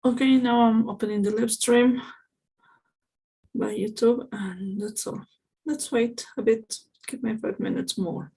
Okay, now I'm opening the live stream by YouTube, and that's all. Let's wait a bit. Give me 5 minutes more.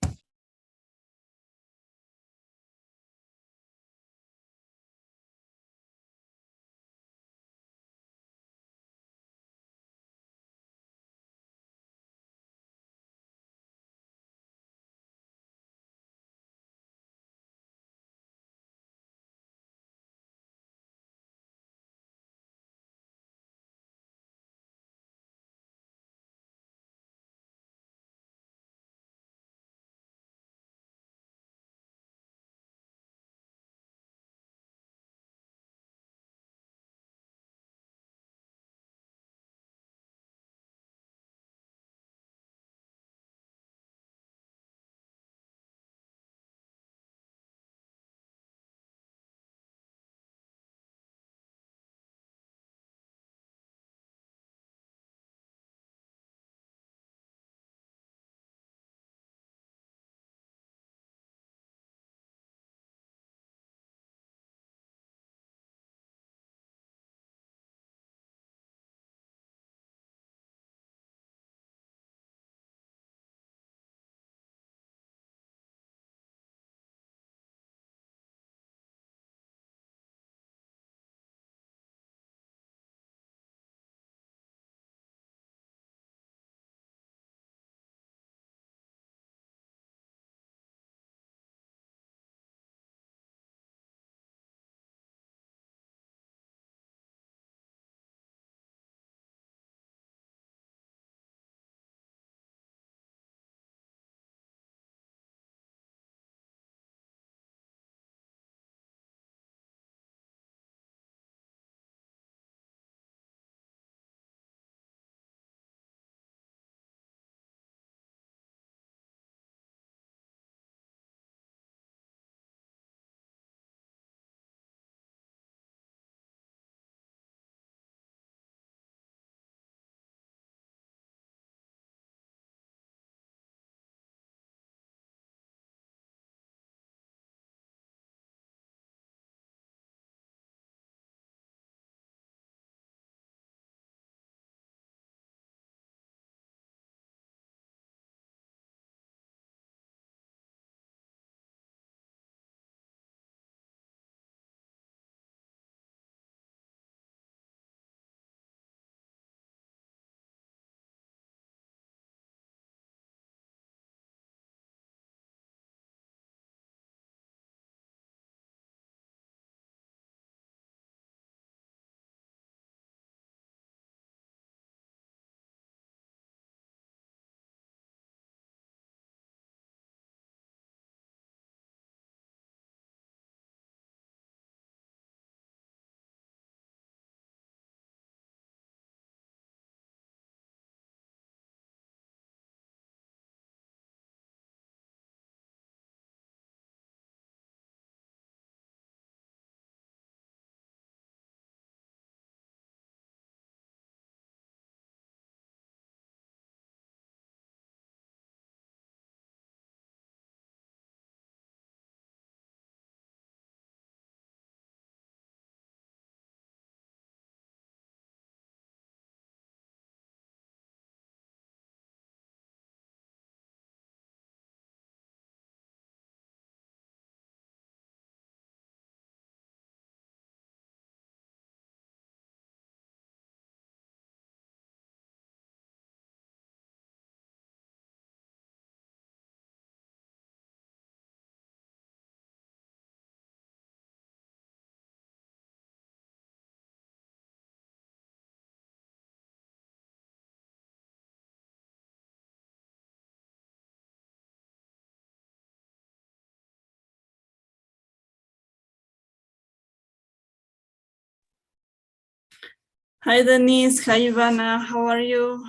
Hi, Denise. Hi, Ivana. How are you?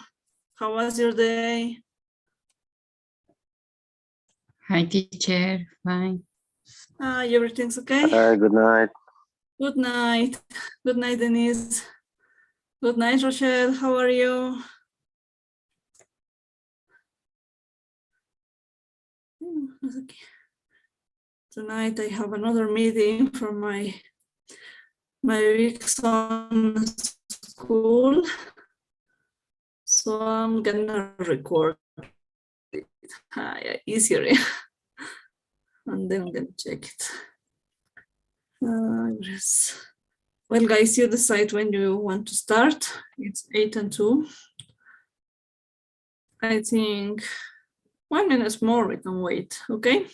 How was your day? Hi, teacher. Fine. Everything's okay? Good night. Good night. Good night, Denise. Good night, Rochelle. How are you? Okay. Tonight I have another meeting for my my week's on school, so I'm gonna record it. Yeah, easier, and then I'm gonna check it. Yes. Well, guys, you decide when you want to start. It's 8 and 2. I think 1 minute more we can wait, okay?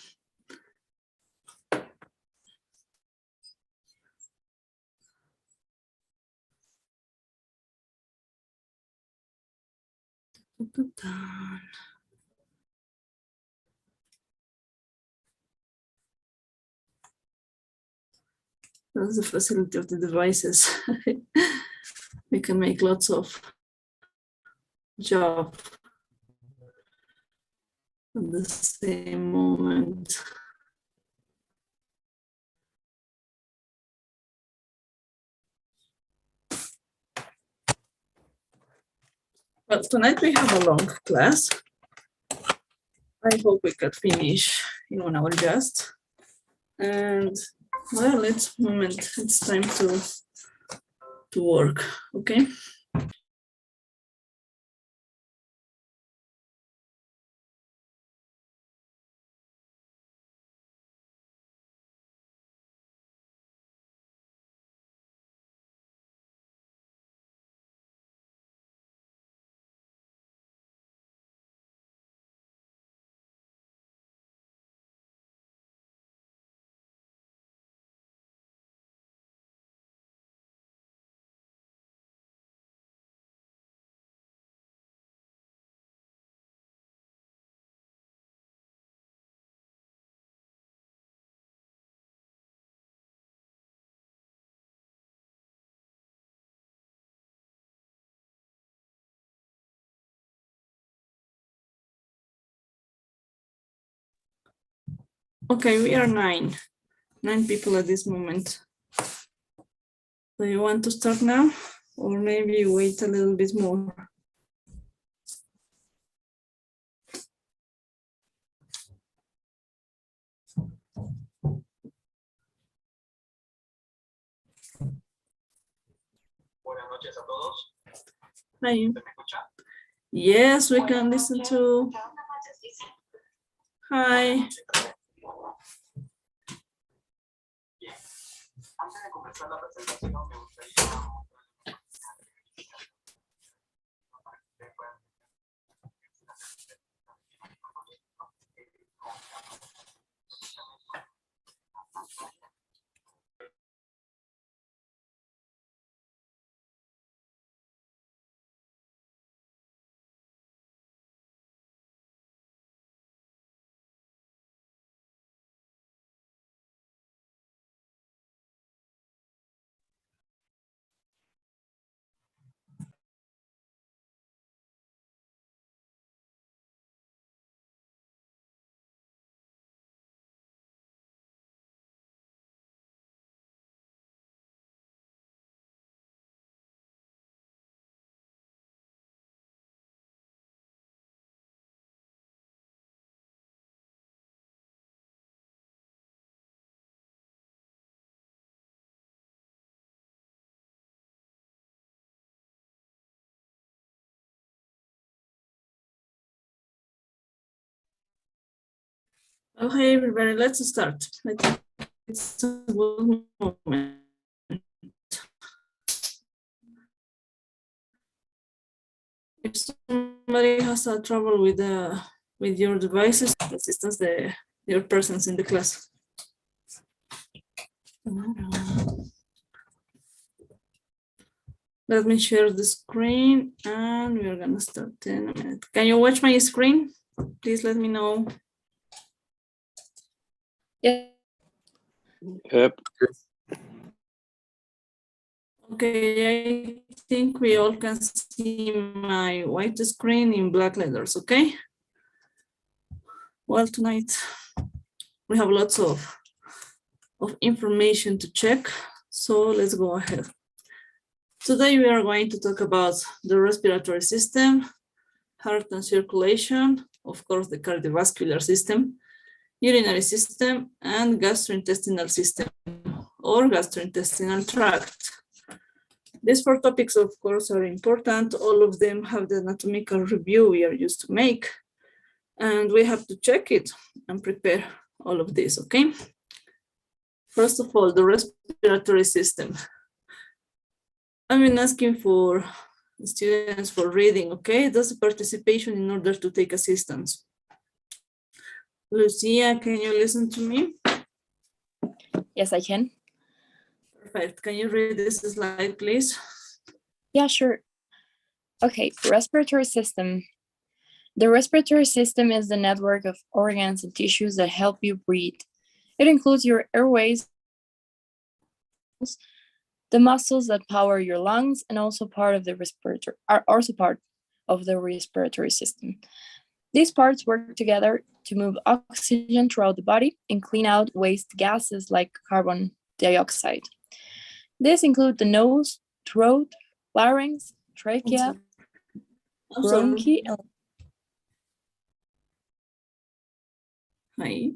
That's the facility of the devices. We can make lots of job at the same moment. Well, tonight we have a long class. I hope we could finish in 1 hour just. And well, it's time to work, okay? Okay, we are nine people at this moment. Do you want to start now? Or maybe wait a little bit more? Buenas noches a todos. Hi. ¿Se me escucha? Yes, we can listen to. Hi. Bien. Antes de comenzar la presentación, me gustaría Okay, everybody, let's start. I think it's a good moment. If somebody has a trouble with your devices, assistance your persons in the class. Let me share the screen and we're gonna start in a minute. Can you watch my screen? Please let me know. Yeah. Yep. Okay, I think we all can see my white screen in black letters, okay? Well, tonight we have lots of information to check, so let's go ahead. Today we are going to talk about the respiratory system, heart and circulation, of course the cardiovascular system, urinary system, and gastrointestinal system. or gastrointestinal tract. These 4 topics, of course, are important. All of them have the anatomical review we are used to make, and we have to check it and prepare all of this, okay? First of all, the respiratory system. I've been asking for students for reading, okay? That's a participation in order to take assistance. Lucia, can you listen to me? Yes, I can. Perfect. Can you read this slide, please? Yeah, sure. Okay, respiratory system. The respiratory system is the network of organs and tissues that help you breathe. It includes your airways, the muscles that power your lungs, and also part of the respiratory are also part of the respiratory system. These parts work together to move oxygen throughout the body and clean out waste gases like carbon dioxide. These include the nose, throat, larynx, trachea, bronchi, and Hi.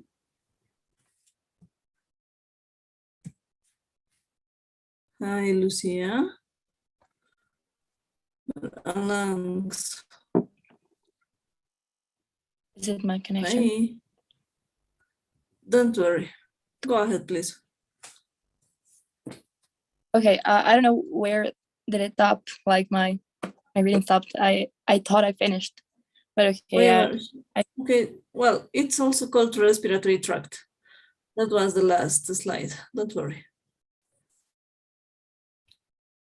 Hi, Lucia. Lungs. is it my connection? Hi. Don't worry. Go ahead, please. Okay, I don't know where did it stop. Like my reading stopped. I thought I finished, but okay. Okay. Well, it's also called respiratory tract. That was the last slide. Don't worry.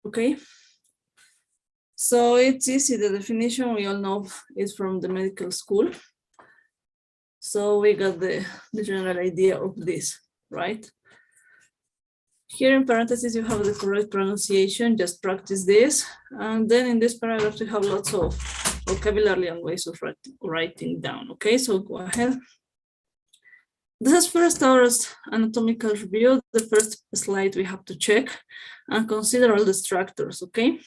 Okay. So it's easy. The definition we all know is from the medical school. So we got the general idea of this, right? Here in parentheses, you have the correct pronunciation, just practice this. And then in this paragraph, you have lots of vocabulary and ways of writing down, okay? So go ahead. This is first our anatomical review. The first slide we have to check and consider all the structures, okay?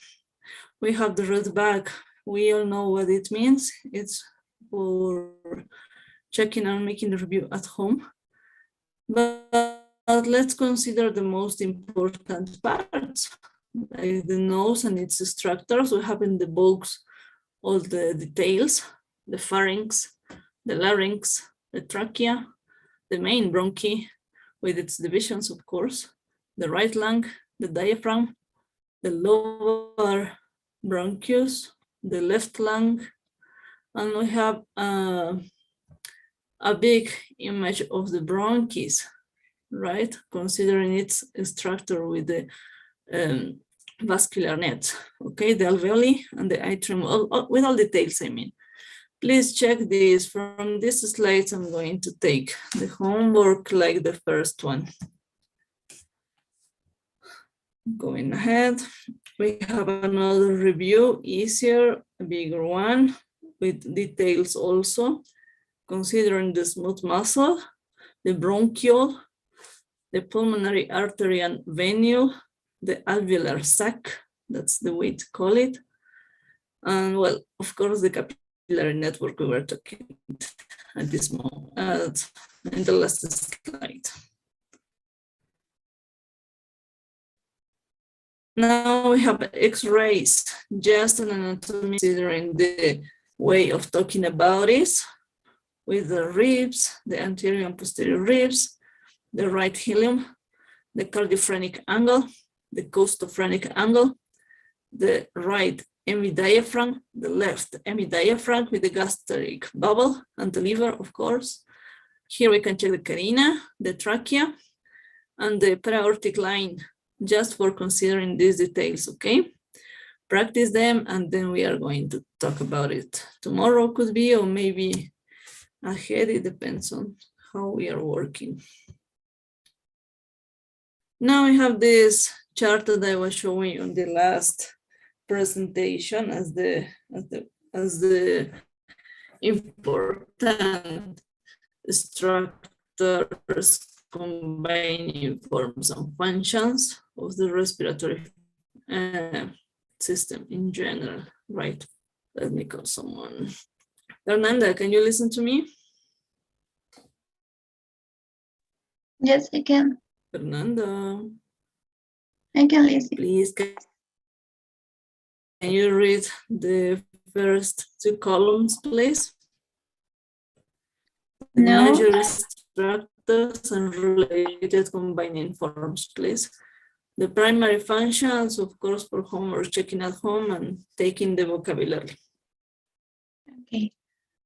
We have the red bag. We all know what it means. It's for checking and making the review at home. But let's consider the most important parts, like the nose and its structures. We have in the box all the details, the pharynx, the larynx, the trachea, the main bronchi with its divisions, of course, the right lung, the diaphragm, the lower bronchus, the left lung, and we have a big image of the bronchus, right? Considering its structure with the vascular net, okay? The alveoli and the atrium, with all details, I mean. Please check this. From these slides, I'm going to take the homework like the first one. Going ahead, we have another review, easier, a bigger one, with details also, considering the smooth muscle, the bronchiole, the pulmonary artery and venule, the alveolar sac, that's the way to call it, and well, of course, the capillary network we were talking at this moment, in the last slide. Now we have X-rays, just an anatomy considering the way of talking about it, with the ribs, the anterior and posterior ribs, the right ilium, the cardiophrenic angle, the costophrenic angle, the right hemidiaphragm, the left hemidiaphragm with the gastric bubble and the liver, of course. Here we can check the carina, the trachea, and the para-aortic line, just for considering these details, okay? Practice them, and then we are going to talk about it. Tomorrow could be, or maybe ahead, it depends on how we are working. Now we have this chart that I was showing you on the last presentation as the important structures combining forms and functions of the respiratory system in general, right? Let me call someone. Fernanda, can you listen to me? Yes, I can. Fernanda, I can listen. please, can you read the first two columns, please? The No. major structures and related combining forms, please. The primary functions, of course, for homework, checking at home and taking the vocabulary. Okay.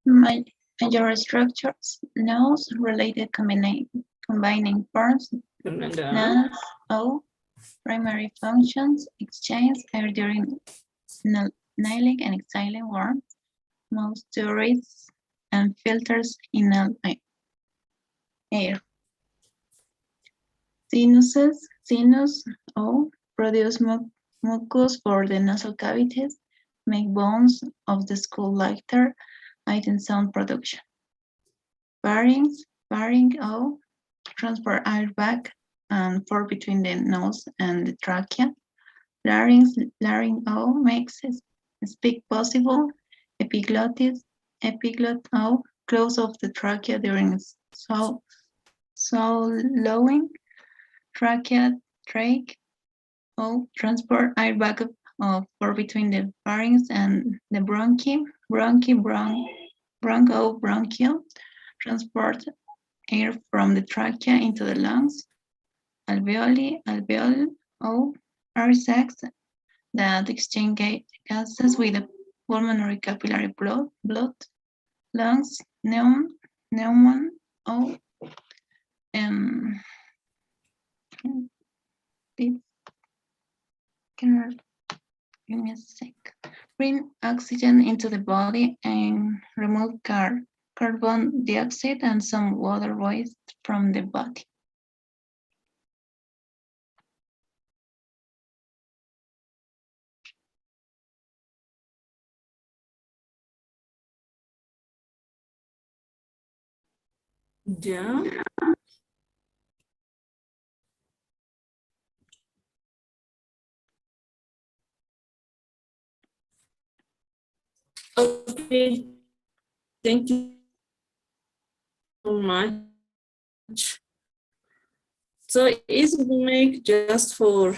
Major structures, nouns, related combining forms, Fernanda, nouns, O, primary functions, exchange, air during nailing and exhaling words, most tourists and filters in air. Sinuses, sinus, O, produce mucus for the nasal cavities, make bones of the skull lighter, heighten sound production. Pharynx, O, transport air back and forth between the nose and the trachea. Larynx, O, makes speak possible. Epiglottis, epiglot O, close of the trachea during swallowing. Trachea, trach, O, transport air back or between the pharynx and the bronchi. Bronchial, transport air from the trachea into the lungs. Alveoli, O, are sacs that exchange gases with the pulmonary capillary blood. Lungs, pneumon, O, give me a sec. Bring oxygen into the body and remove carbon dioxide and some water waste from the body. yeah. Okay, thank you so much. So is make just for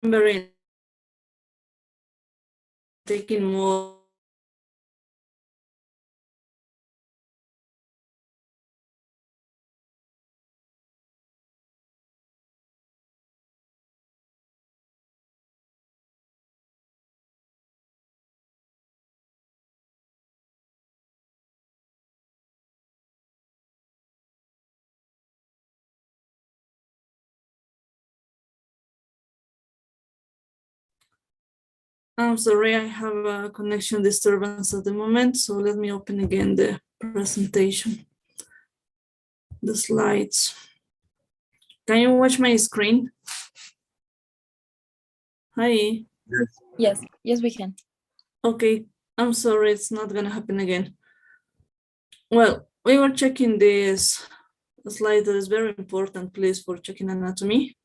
remembering, taking more I'm sorry, I have a connection disturbance at the moment, so let me open again the presentation, the slides. Can you watch my screen? Hi. Yes, we can. Okay, I'm sorry, it's not gonna happen again. Well, we were checking this slide that is very important, please, for checking anatomy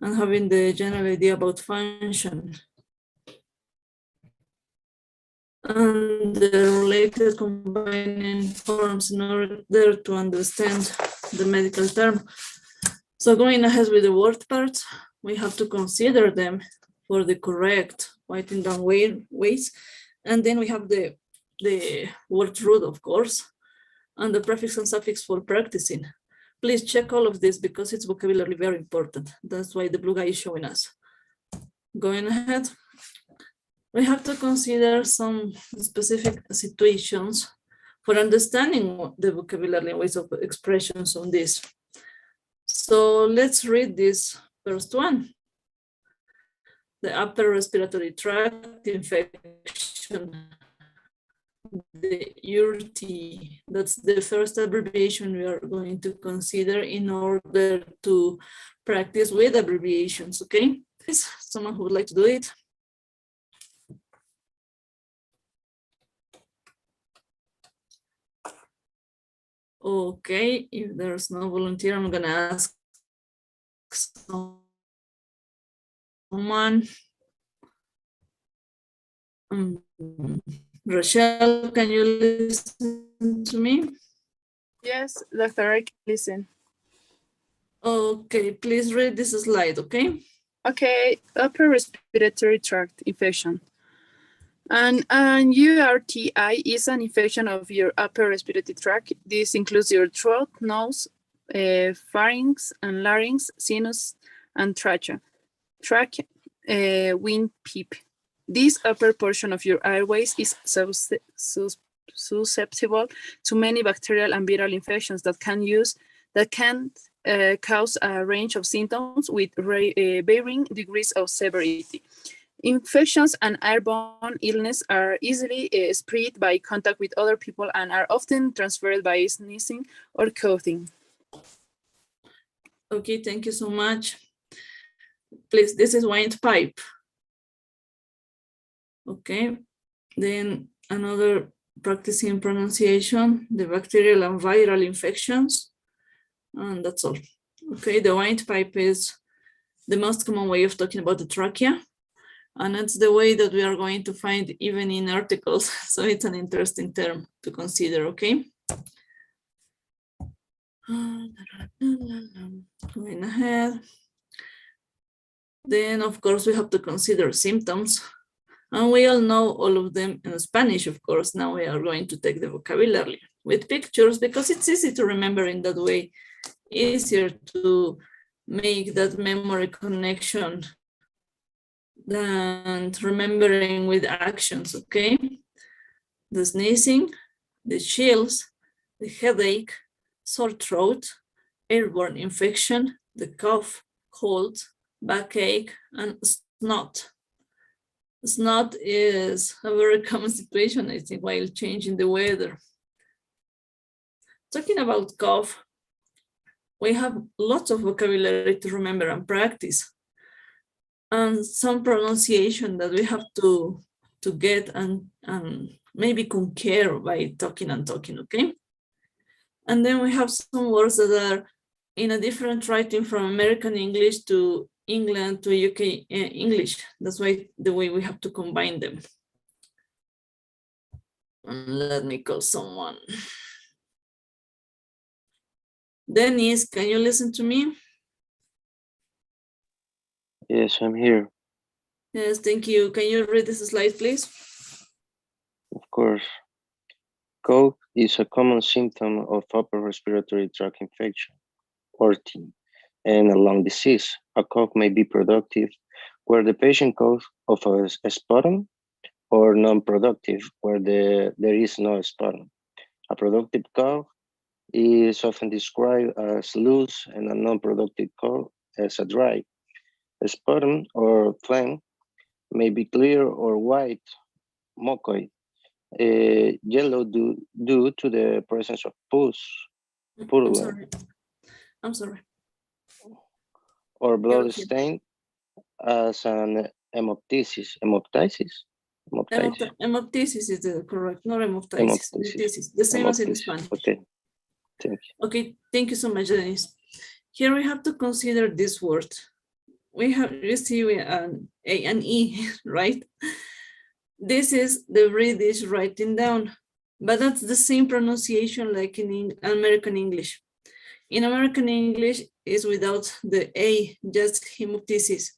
and having the general idea about function. And the related combining forms in order to understand the medical term. So going ahead with the word parts, we have to consider them for the correct writing down ways. And then we have the word root, of course, and the prefix and suffix for practicing. Please check all of this because it's vocabulary very important. That's why the blue guy is showing us. Going ahead. We have to consider some specific situations for understanding the vocabulary and ways of expressions on this. So let's read this first one. The upper respiratory tract infection, the URT. That's the first abbreviation we are going to consider in order to practice with abbreviations, okay? Is someone who would like to do it? Okay, if there's no volunteer, I'm gonna ask someone. Rochelle, can you listen to me? Yes, Dr. I can listen. Okay, please read this slide, okay? Okay, upper respiratory tract infection. An URTI is an infection of your upper respiratory tract. This includes your throat, nose, pharynx and larynx, sinus, and trachea, windpipe. This upper portion of your airways is susceptible to many bacterial and viral infections that can cause a range of symptoms with varying degrees of severity. Infections and airborne illness are easily spread by contact with other people and are often transferred by sneezing or coughing. Okay, thank you so much. Please, this is windpipe. Okay, then another practicing pronunciation, the bacterial and viral infections, and that's all. Okay, the windpipe is the most common way of talking about the trachea, and it's the way that we are going to find even in articles, so it's an interesting term to consider, okay? Going ahead. Then, of course, we have to consider symptoms. And we all know all of them in Spanish, of course. Now we are going to take the vocabulary with pictures because it's easy to remember in that way, easier to make that memory connection than remembering with actions, okay? The sneezing, the chills, the headache, sore throat, airborne infection, the cough, cold, backache, and snot. Snot is a very common situation, I think, while changing the weather. Talking about cough, we have lots of vocabulary to remember and practice, and some pronunciation that we have to get and maybe conquer by talking and talking, okay? And then we have some words that are in a different writing from American English to England to UK English. That's why the way we have to combine them. Let me call someone. Dennis, can you listen to me? Yes, I'm here. Yes, thank you. Can you read this slide, please? Of course. Cough is a common symptom of upper respiratory tract infection, ORT, and a lung disease. A cough may be productive where the patient coughs of a sputum, or non-productive where there is no sputum. A productive cough is often described as loose and a non-productive cough as a dry. A sputum or phlegm may be clear or white, mucoid, yellow due to the presence of pus, purulent, I'm sorry. or blood stain as an hemoptysis. Hemoptysis is the correct, not hemoptysis. Hemoptysis, the same as in Spanish. Okay, thank you. Okay, thank you so much, Denise. Here we have to consider this word. We have, you see, an A and E, right? This is the British writing down, but that's the same pronunciation like in American English. In American English is without the A, just hemoptysis.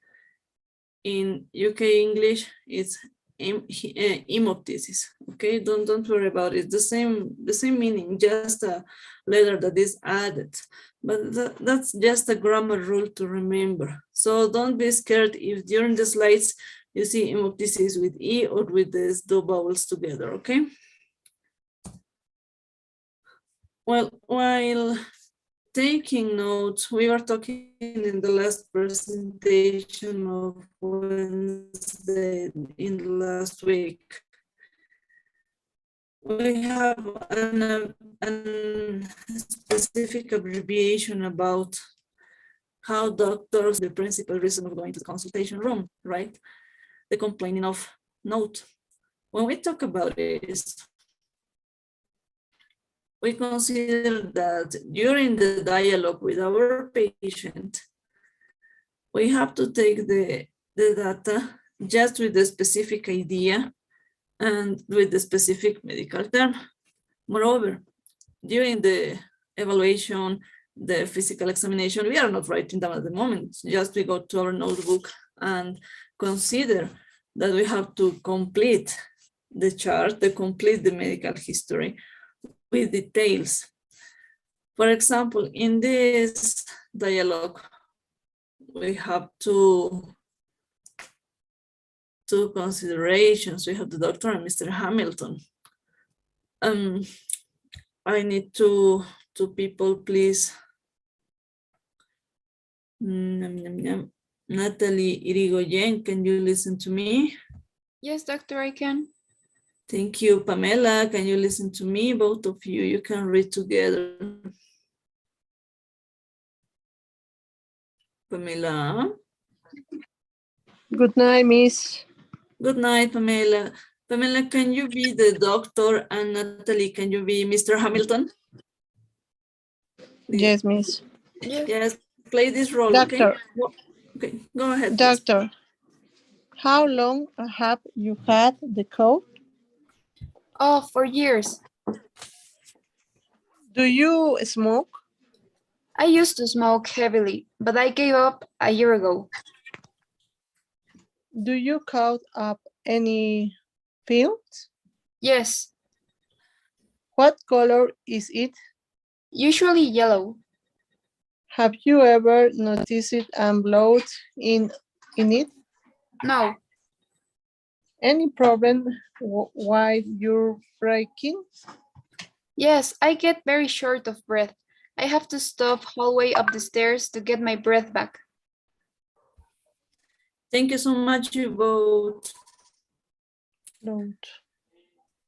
In UK English, it's hemoptysis. Okay, don't worry about it. The same meaning, just a letter that is added. But that's just a grammar rule to remember. So don't be scared if during the slides you see hemoptysis with E or with these two vowels together, okay? Well, while taking notes, we were talking in the last presentation of Wednesday in the last week. We have a specific abbreviation about how doctors, the principal reason of going to the consultation room, right? The complaining of note. When we talk about this, we consider that during the dialogue with our patient, we have to take the data just with the specific idea and with the specific medical term. Moreover, during the evaluation, the physical examination, we are not writing down at the moment, just we go to our notebook and consider that we have to complete the chart, to complete the medical history with details. For example, in this dialogue, we have two considerations. We have the doctor and Mr. Hamilton. I need two people, please. Natalie Irigoyen, can you listen to me? Yes, doctor, I can. Thank you. Pamela, can you listen to me? Both of you, you can read together. Pamela. Good night, Miss. Good night, Pamela. Pamela, can you be the doctor, and Natalie, can you be Mr. Hamilton? Yes, Miss. Yes, play this role, Doctor. okay? Okay, go ahead. Please. Doctor, how long have you had the cold? Oh, for years. Do you smoke? I used to smoke heavily, but I gave up a year ago. Do you cough up any fumes? Yes, What color is it? usually yellow. Have you ever noticed blood in it? No, Any problem while you're breaking? yes, I get very short of breath. I have to stop halfway up the stairs to get my breath back. Thank you so much, you both. Don't.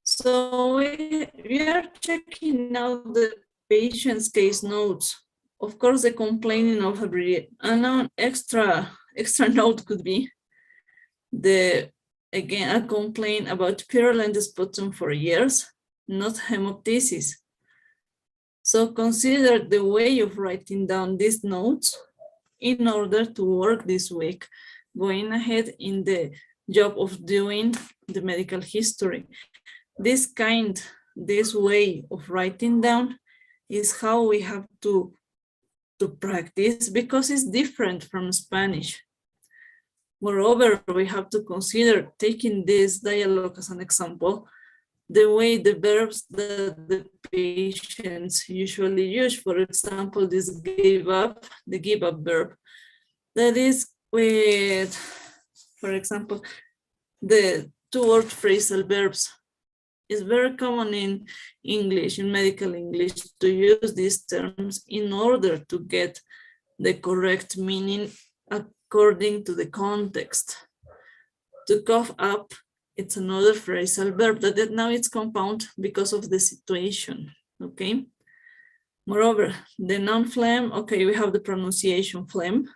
So we are checking out the patient's case notes. Of course, the complaining of a an extra note could be again a complaint about purulent sputum for years, not hemoptysis. So consider the way of writing down these notes in order to work this week, going ahead in the job of doing the medical history. This way of writing down is how we have to practice, because it's different from Spanish. Moreover, we have to consider, taking this dialogue as an example, the way the verbs that the patients usually use. For example, this gave up, the give up verb, that is with, for example, the two-word phrasal verbs. It's very common in English, in medical English, to use these terms in order to get the correct meaning according to the context. To cough up, it's another phrasal verb that now it's compound because of the situation, okay? Moreover, the noun phlegm, okay, we have the pronunciation phlegm,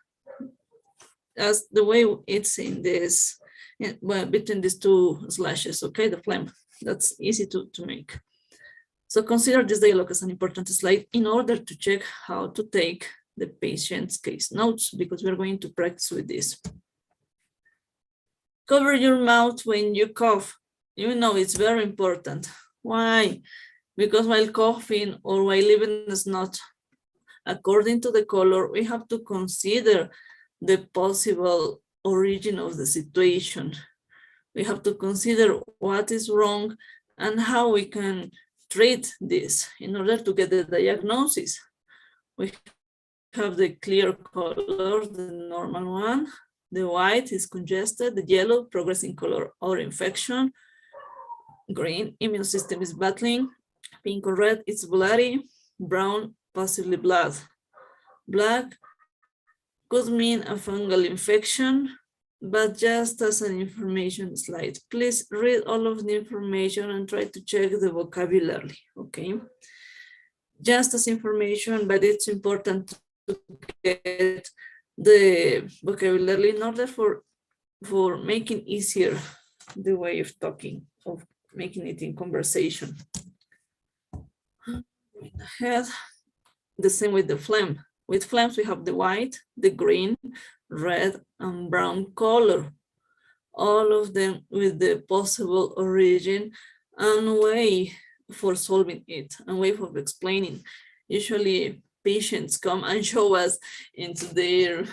as the way it's in this, well, between these two slashes, okay, the phlegm. That's easy to make. So consider this dialogue as an important slide in order to check how to take the patient's case notes, because we're going to practice with this. Cover your mouth when you cough. You know, it's very important. Why? Because while coughing or while even snot, according to the color, we have to consider the possible origin of the situation. We have to consider what is wrong and how we can treat this in order to get the diagnosis. We have the clear color, the normal one. The white is congested, the yellow, progressing color or infection. Green, immune system is battling. Pink or red, it's bloody. Brown, possibly blood. Black could mean a fungal infection, but just as an information slide. Please read all of the information and try to check the vocabulary, okay? Just as information, but it's important to get the vocabulary in order for making easier the way of talking, of making it in conversation. Ahead, the same with the phlegm. With phlegms, we have the white, the green, red, and brown color. All of them with the possible origin and way for solving it, and way of explaining. Usually patients come and show us into their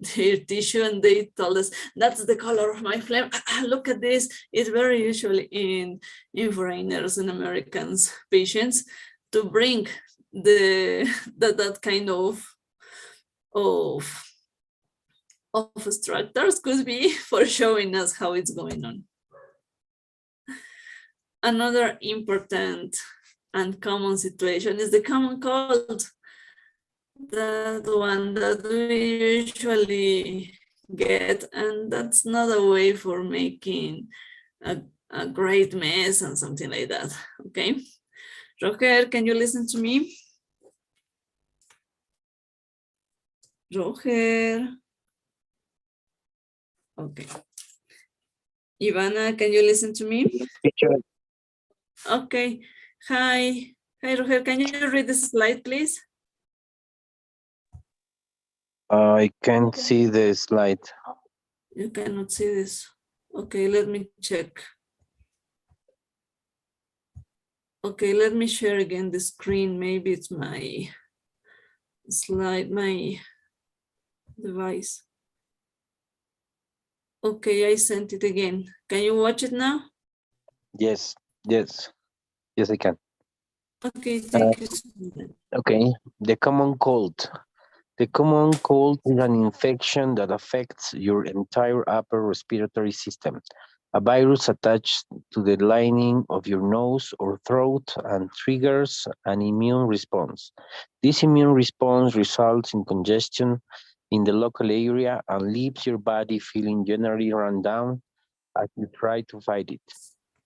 tissue, and they told us that's the color of my flame. Look at this. It's very usually in foreigners and Americans patients to bring that kind of structures, could be for showing us how it's going on. Another important and common situation is the common cold. That one that we usually get, and that's not a way for making a great mess and something like that. Okay, Roger, can you listen to me? Roger. Okay. Ivana, can you listen to me? Okay. Hi, Roger, can you read this slide, please? I can't see the slide. You cannot see this. Okay, let me check. Okay, let me share again the screen. Maybe it's my slide, my device. Okay, I sent it again. Can you watch it now? Yes, I can. Okay, thank you so much. Okay, the common cold. The common cold is an infection that affects your entire upper respiratory system. A virus attached to the lining of your nose or throat and triggers an immune response. This immune response results in congestion in the local area and leaves your body feeling generally run down as you try to fight it.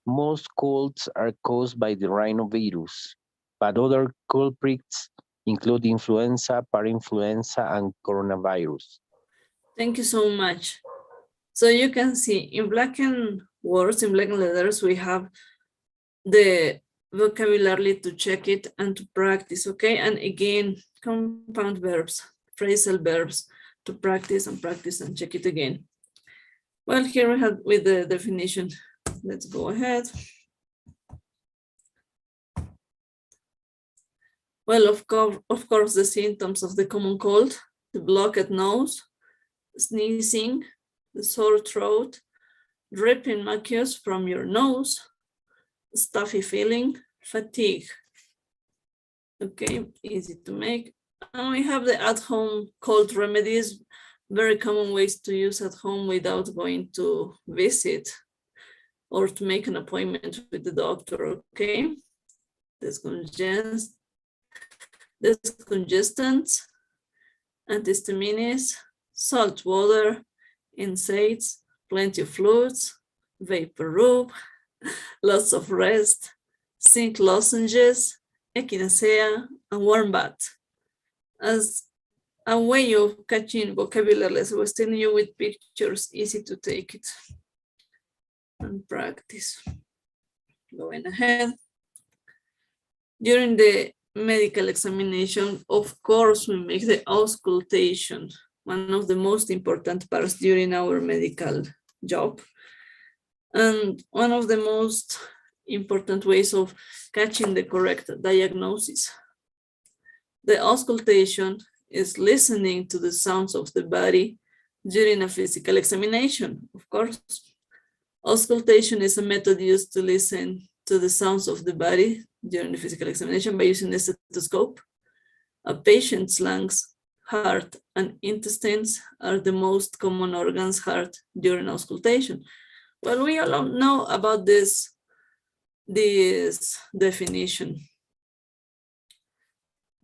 Most colds are caused by the rhinovirus, but other culprits include influenza, parainfluenza, and coronavirus. Thank you so much. So you can see in blackened words, in blackened letters, we have the vocabulary to check it and to practice, okay? And again, compound verbs, phrasal verbs to practice and check it again. Well, here we have with the definition. Let's go ahead. Well, of course, the symptoms of the common cold, the blocked nose, sneezing, the sore throat, dripping mucus from your nose, stuffy feeling, fatigue. Okay, easy to make. And we have the at-home cold remedies, very common ways to use at home without going to visit or to make an appointment with the doctor, okay? Descongestants, antihistamines, salt water, NSAIDs, plenty of fluids, vapor rub, lots of rest, zinc lozenges, echinacea, and warm bath. As a way of catching vocabulary, as I was telling you with pictures, easy to take it and practice. Going ahead. During the medical examination, of course, we make the auscultation, one of the most important parts during our medical job. And one of the most important ways of catching the correct diagnosis. The auscultation is listening to the sounds of the body during a physical examination, of course. Auscultation is a method used to listen to the sounds of the body during the physical examination by using the stethoscope. A patient's lungs, heart, and intestines are the most common organs heard during auscultation. Well, we all know about this definition.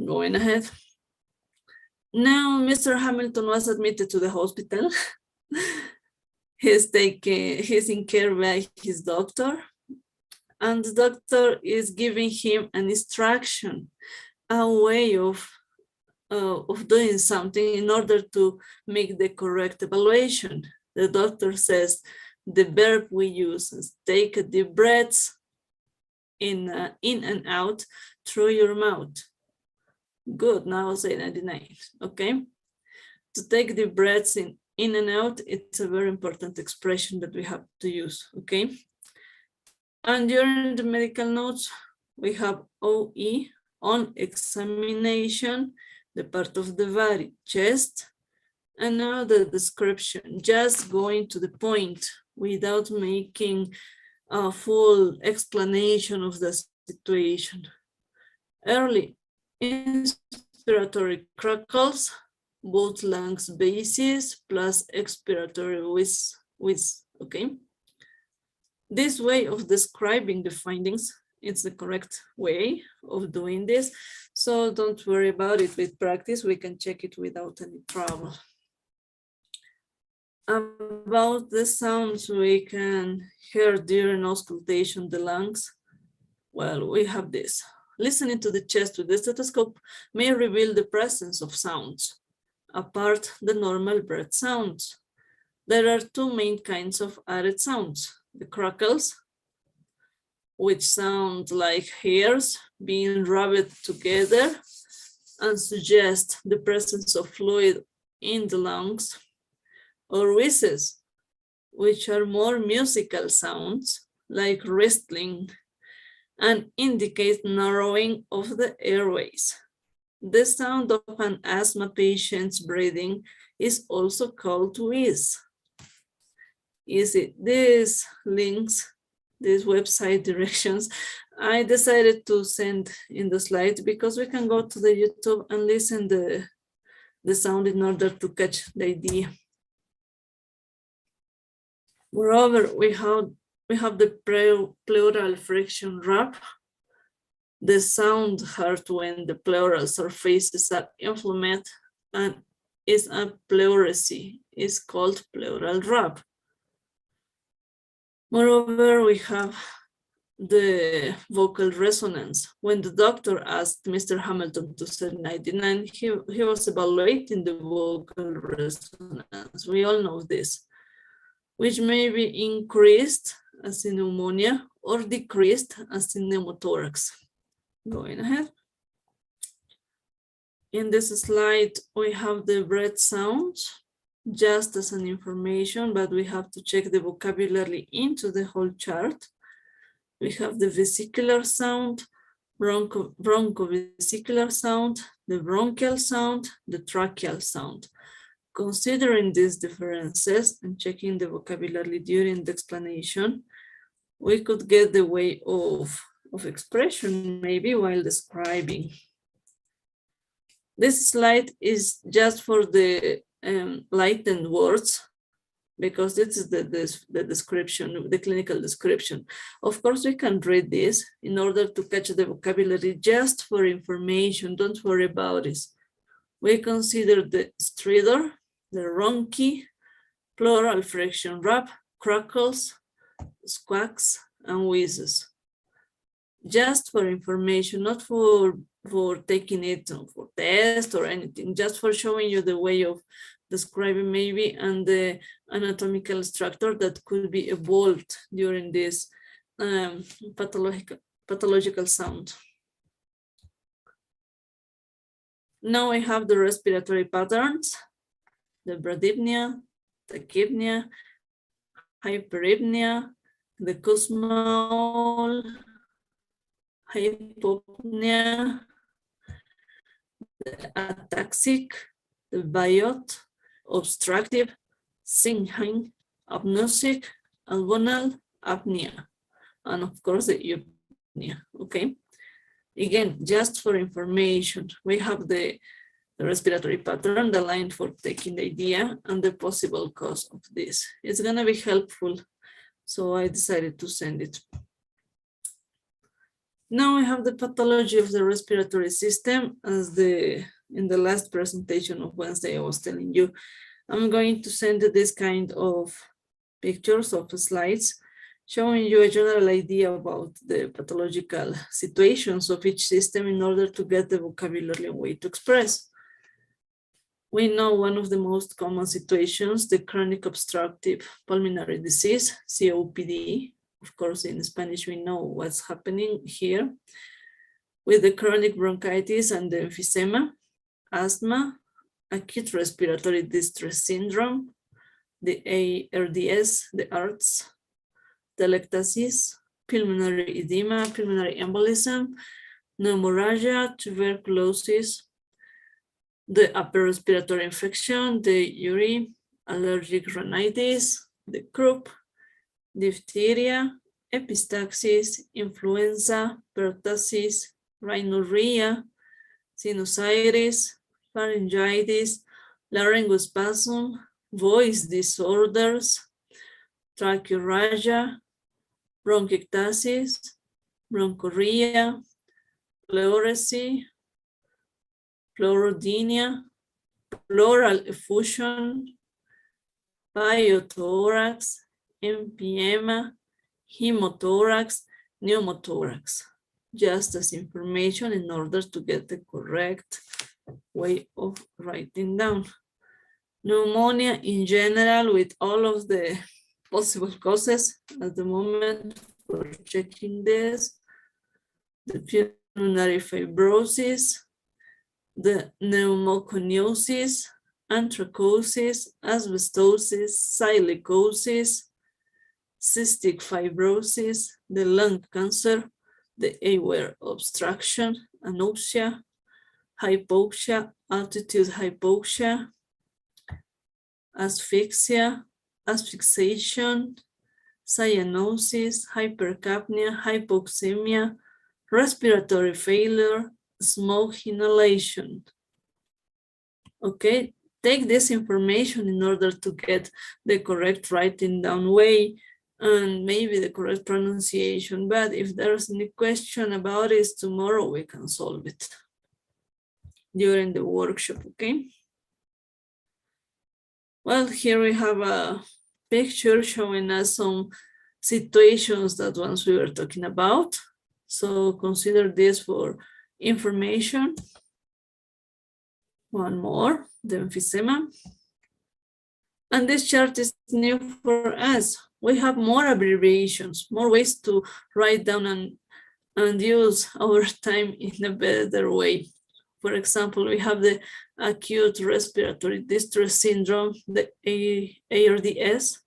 Going ahead. Now, Mr. Hamilton was admitted to the hospital. He's in care by his doctor, and the doctor is giving him an instruction, a way of doing something in order to make the correct evaluation. The doctor says the verb we use is take a deep breath in and out through your mouth. Good, now I'll say 99, okay? To take the breaths in and out, it's a very important expression that we have to use, okay? And during the medical notes, we have OE, on examination, the part of the body, chest, and now the description, just going to the point without making a full explanation of the situation. Early inspiratory crackles, both lungs bases plus expiratory whiz, okay? This way of describing the findings, it's the correct way of doing this. So don't worry about it. With practice, we can check it without any trouble. About the sounds we can hear during auscultation, the lungs. Well, we have this. Listening to the chest with the stethoscope may reveal the presence of sounds, apart the normal breath sounds. There are two main kinds of added sounds. The crackles, which sound like hairs being rubbed together and suggest the presence of fluid in the lungs, or whizzes, which are more musical sounds like whistling and indicate narrowing of the airways. The sound of an asthma patient's breathing is also called wheeze. These links, these website directions, I decided to send in the slides because we can go to the YouTube and listen the sound in order to catch the idea. Moreover, we have the pleural friction rub. The sound heard when the pleural surfaces are inflamed and is a pleurisy, is called pleural rub. Moreover, we have the vocal resonance. When the doctor asked Mr. Hamilton to say 99, he was evaluating the vocal resonance. We all know this, which may be increased as in pneumonia or decreased as in pneumothorax. Going ahead. In this slide, we have the breath sounds, just as an information, but we have to check the vocabulary into the whole chart. We have the vesicular sound, bronchovesicular sound, the bronchial sound, the tracheal sound. Considering these differences and checking the vocabulary during the explanation, we could get the way of expression maybe while describing. This slide is just for the lightened words, because this is the description, the clinical description. Of course, we can read this in order to catch the vocabulary just for information. Don't worry about it. We consider the stridor, the rhonchi, pleural friction rub, crackles, squawks, and wheezes. Just for information, not for taking it for test or anything, just for showing you the way of describing maybe and the anatomical structure that could be evolved during this pathological sound. Now we have the respiratory patterns, the bradypnea, tachypnea, hyperipnea, the Kussmaul, hypopnea, the ataxic, the biot, obstructive, syncytial, apneusic, alveolar apnea, and of course the eupnea, okay? Again, just for information, we have the respiratory pattern, the line for taking the idea, and the possible cause of this. It's gonna be helpful, so I decided to send it. Now we have the pathology of the respiratory system, as in the last presentation of Wednesday I was telling you. I'm going to send this kind of pictures of slides showing you a general idea about the pathological situations of each system in order to get the vocabulary and way to express. We know one of the most common situations, the chronic obstructive pulmonary disease, COPD. Of course, in Spanish, we know what's happening here with the chronic bronchitis and the emphysema, asthma, acute respiratory distress syndrome, the ARDS, the ARDS, telectasis, pulmonary edema, pulmonary embolism, pneumorrhagia, tuberculosis, the upper respiratory infection, the URI, allergic rhinitis, the croup, diphtheria, epistaxis, influenza, pertussis, rhinorrhea, sinusitis, pharyngitis, laryngospasm, voice disorders, tracheorrhea, bronchiectasis, bronchorrhea, pleurisy, pleurodynia, pleural effusion, biothorax, empyema, hemothorax, pneumothorax, just as information in order to get the correct way of writing down. Pneumonia in general, with all of the possible causes at the moment for checking this, the pulmonary fibrosis, the pneumoconiosis, anthracosis, asbestosis, silicosis, cystic fibrosis, the lung cancer, the airway obstruction, anoxia, hypoxia, altitude hypoxia, asphyxia, asphyxiation, cyanosis, hypercapnia, hypoxemia, respiratory failure, smoke inhalation. Okay, take this information in order to get the correct writing down way and maybe the correct pronunciation. But if there's any question about it, tomorrow we can solve it during the workshop, okay? Well, here we have a picture showing us some situations that once we were talking about. So consider this for information. One more, the emphysema. And this chart is new for us. We have more abbreviations, more ways to write down and use our time in a better way. For example, we have the acute respiratory distress syndrome, the ARDS.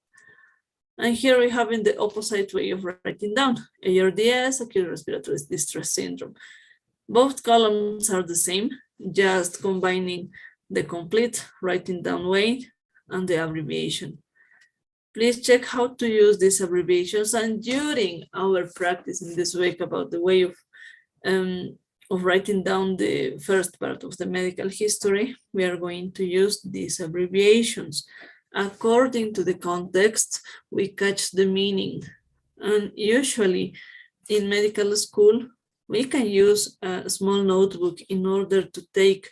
And here we have in the opposite way of writing down, ARDS, acute respiratory distress syndrome. Both columns are the same, just combining the complete writing down way and the abbreviation. Please check how to use these abbreviations, and during our practice in this week about the way of writing down the first part of the medical history, we are going to use these abbreviations. According to the context, we catch the meaning. And usually in medical school, we can use a small notebook in order to take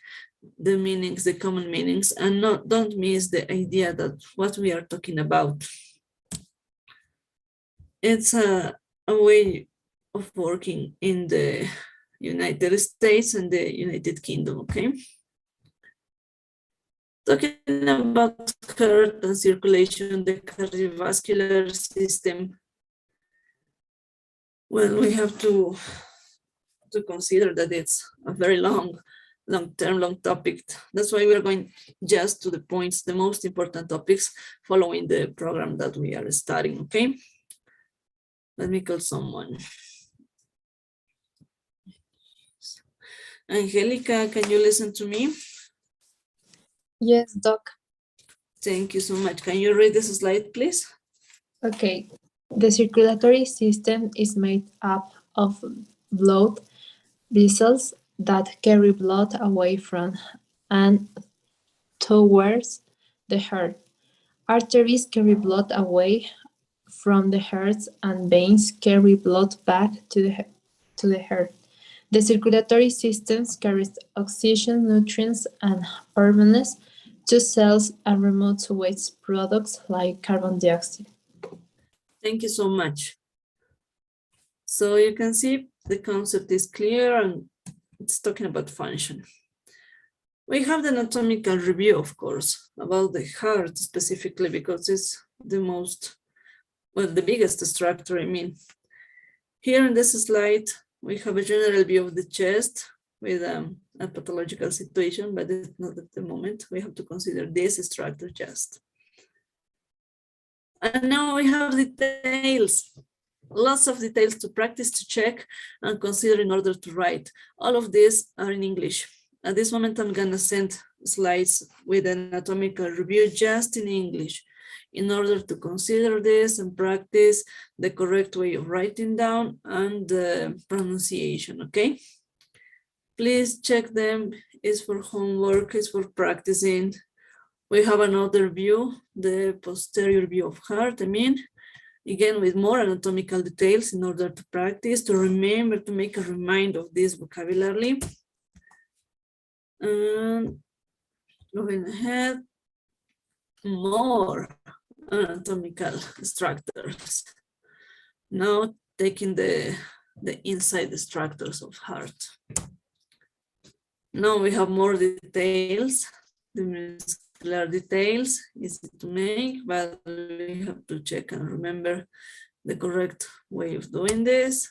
the meanings, the common meanings, and don't miss the idea that what we are talking about. It's a way of working in the United States and the United Kingdom, okay? Talking about heart and circulation, the cardiovascular system, well, we have to consider that it's a very long topic. That's why we're going just to the points, the most important topics following the program that we are studying, okay? Let me call someone. Angelica, can you listen to me? Yes, Doc. Thank you so much. Can you read this slide, please? Okay. The circulatory system is made up of blood vessels that carry blood away from and towards the heart. Arteries carry blood away from the heart, and veins carry blood back to the heart. The circulatory system carries oxygen, nutrients, and hormones to cells and removes waste products like carbon dioxide. Thank you so much. So you can see the concept is clear and it's talking about function. We have the anatomical review, of course, about the heart specifically because it's the most, well, the biggest structure, I mean. Here in this slide, we have a general view of the chest with a pathological situation, but it's not at the moment. We have to consider this structure just. And now we have details, lots of details to practice, to check, and consider in order to write. All of these are in English. At this moment, I'm gonna send slides with an anatomical review just in English in order to consider this and practice the correct way of writing down and the pronunciation, okay? Please check them. It's for homework, it's for practicing. We have another view, the posterior view of heart, again, with more anatomical details in order to practice, to remember, to make a reminder of this vocabulary. And going ahead, more anatomical structures. Now taking the inside structures of heart. Now we have more details. The muscular details, easy to make, but we have to check and remember the correct way of doing this.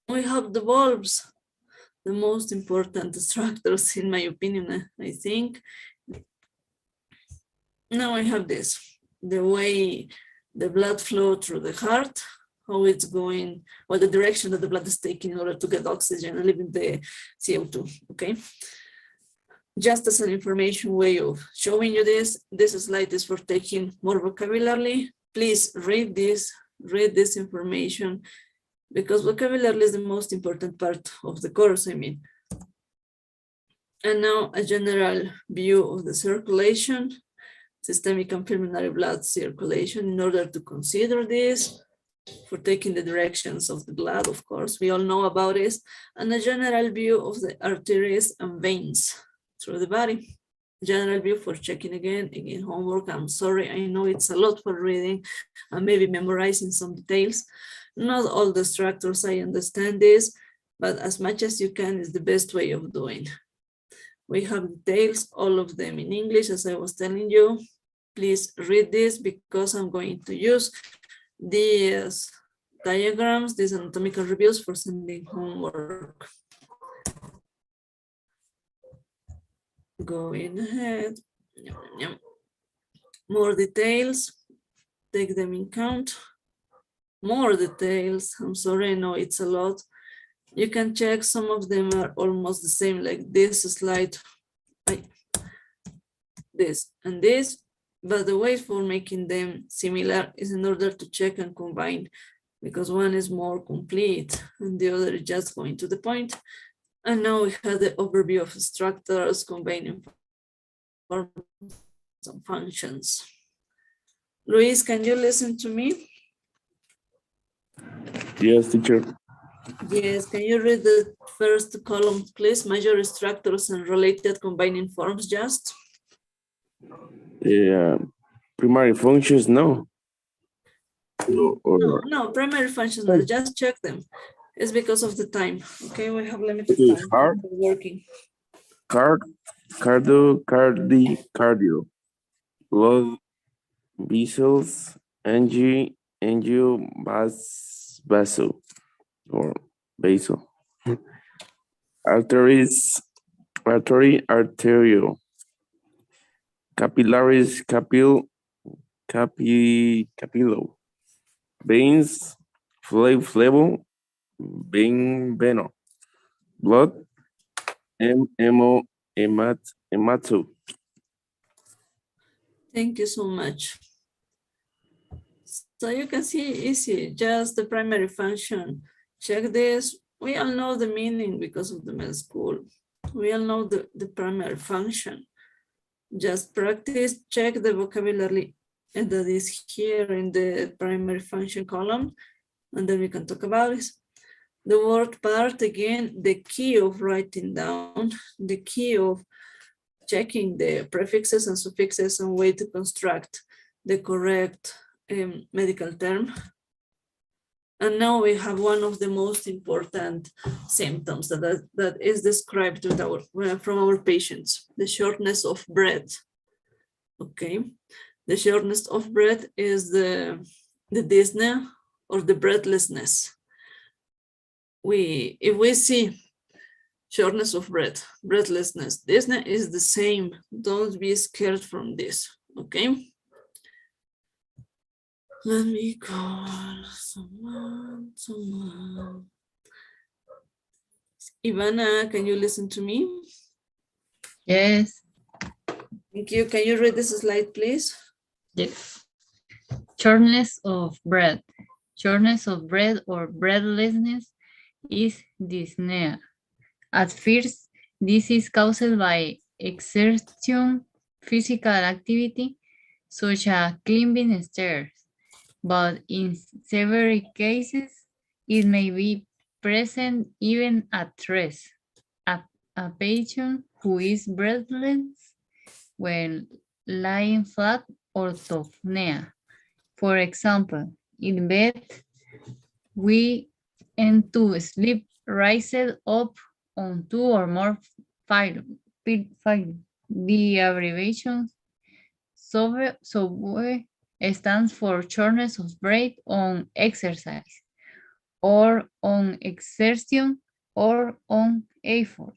We have the valves, the most important structures in my opinion, I think. Now I have this, the way the blood flow through the heart, how it's going, or the direction that the blood is taking in order to get oxygen and leaving the CO2, okay? Just as an information way of showing you this slide is for taking more vocabulary. Please read this information, because vocabulary is the most important part of the course, And now a general view of the circulation, systemic and pulmonary blood circulation, in order to consider this, for taking the directions of the blood, of course, we all know about this, and a general view of the arteries and veins through the body. General view for checking again homework. I'm sorry, I know it's a lot for reading and maybe memorizing some details. Not all the structures, I understand this, but as much as you can is the best way of doing. We have details, all of them in English, as I was telling you. Please read this, because I'm going to use these diagrams, these anatomical reviews for sending homework. Going ahead. More details, take them in count. More details, I'm sorry, I know it's a lot. You can check, some of them are almost the same, like this slide, this and this, but the way for making them similar is in order to check and combine, because one is more complete and the other is just going to the point. And now we have the overview of structures, combining forms and functions. Luis, can you listen to me? Yes, teacher. Yes, can you read the first column, please? Major structures and related combining forms, just. Yeah, primary functions, no. No, primary functions, no, just check them. It's because of the time. Okay, we have limited time Heart, for working. cardio, blood vessels, angio, vaso, or basal, arteries, arterial, capillaries, capillo, veins, flevo, veno, blood, hemato. Thank you so much. So you can see easy, just the primary function. Check this. We all know the meaning because of the med school. We all know the primary function. Just practice, check the vocabulary and that is here in the primary function column, and then we can talk about it. The word part, again, the key of writing down, the key of checking the prefixes and suffixes and way to construct the correct medical term. And now we have one of the most important symptoms that is described with from our patients, the shortness of breath. Okay, the shortness of breath is the dyspnea or the breathlessness. If we see shortness of breath, breathlessness, dyspnea is the same. Don't be scared from this, okay? Let me call someone. Ivana, can you listen to me? Yes. Thank you. Can you read this slide, please? Yes. Shortness of breath. Shortness of breath or breathlessness is dyspnea. At first, this is caused by exertion, physical activity, such as climbing stairs, but in several cases, it may be present even at rest. A patient who is breathless when lying flat or dyspnea. For example, in bed, we and to sleep rising up on two or more file. The abbreviation SOBE stands for shortness of breath on exercise or on exertion or on effort.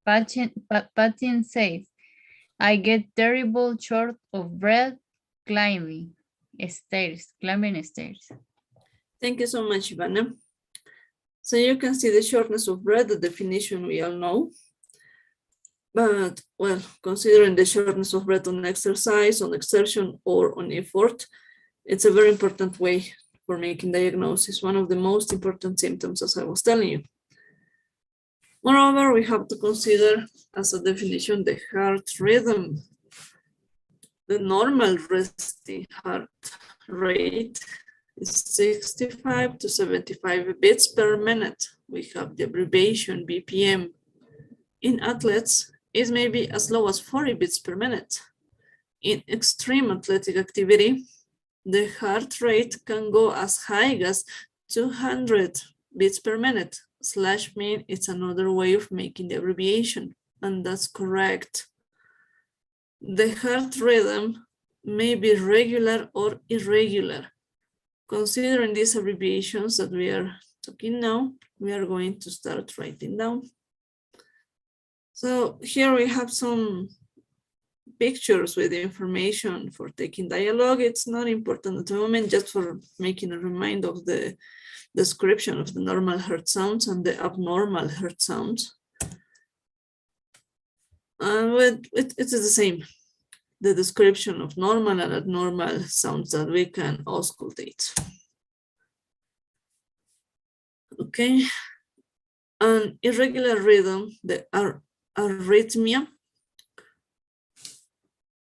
Patient says, I get terrible short of breath climbing stairs. Thank you so much, Ivana. So you can see the shortness of breath, the definition we all know. But, well, considering the shortness of breath on exercise, on exertion, or on effort, it's a very important way for making diagnosis, one of the most important symptoms, as I was telling you. Moreover, we have to consider as a definition the heart rhythm. The normal resting heart rate is 65 to 75 beats per minute. We have the abbreviation BPM. In athletes, it may be as low as 40 beats per minute. In extreme athletic activity, the heart rate can go as high as 200 beats per minute. Slash mean it's another way of making the abbreviation, and that's correct. The heart rhythm may be regular or irregular. Considering these abbreviations that we are talking now, we are going to start writing down. So here we have some pictures with information for taking dialogue. It's not important at the moment, just for making a reminder of the description of the normal heart sounds and the abnormal heart sounds. It is the same, the description of normal and abnormal sounds that we can auscultate. Okay, an irregular rhythm, the arrhythmia.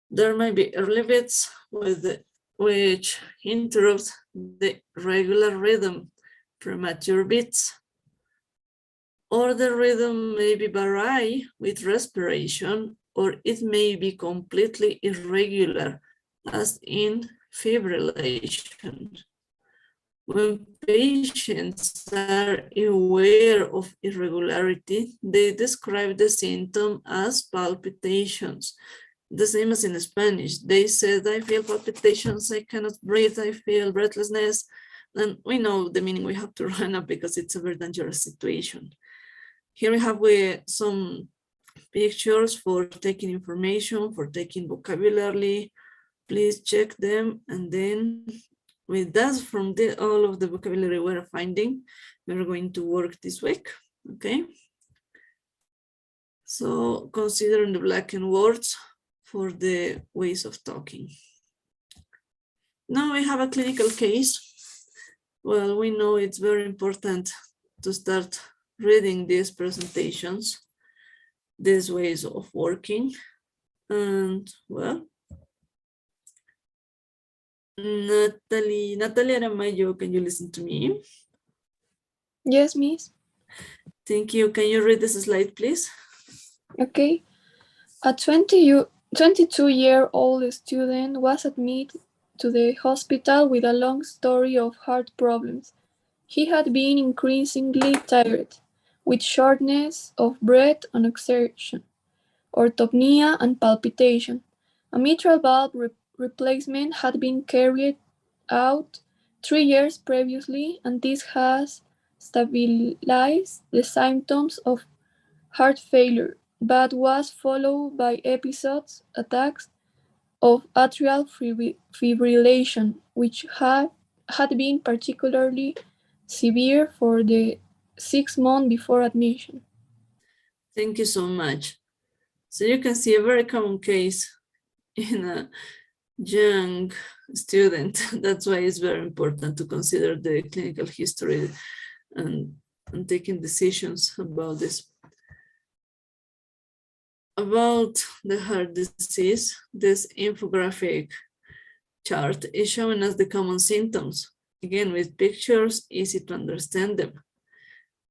There may be early beats which interrupt the regular rhythm, premature beats, or the rhythm may be vary with respiration, or it may be completely irregular, as in fibrillation. When patients are aware of irregularity, they describe the symptom as palpitations. The same as in Spanish. They said, I feel palpitations, I cannot breathe, I feel breathlessness. And we know the meaning, we have to run up because it's a very dangerous situation. Here we have some pictures for taking information, for taking vocabulary. Please check them. And then with that, from all of the vocabulary we're finding, we're going to work this week, okay? So considering the blackened words for the ways of talking. Now we have a clinical case. Well, we know it's very important to start reading these presentations, these ways of working. And well, Natalie Aramayo, can you listen to me? Yes, miss. Thank you. Can you read this slide, please? Okay. A 22-year-old student was admitted to the hospital with a long story of heart problems. He had been increasingly tired, with shortness of breath on exertion, orthopnea, and palpitation. A mitral valve replacement had been carried out 3 years previously, and this has stabilized the symptoms of heart failure, but was followed by episodes, attacks of atrial fibrillation, which had been particularly severe for the 6 months before admission. Thank you so much. So you can see a very common case in a young student. That's why it's very important to consider the clinical history and taking decisions about this. About the heart disease, this infographic chart is showing us the common symptoms. Again, with pictures, easy to understand them.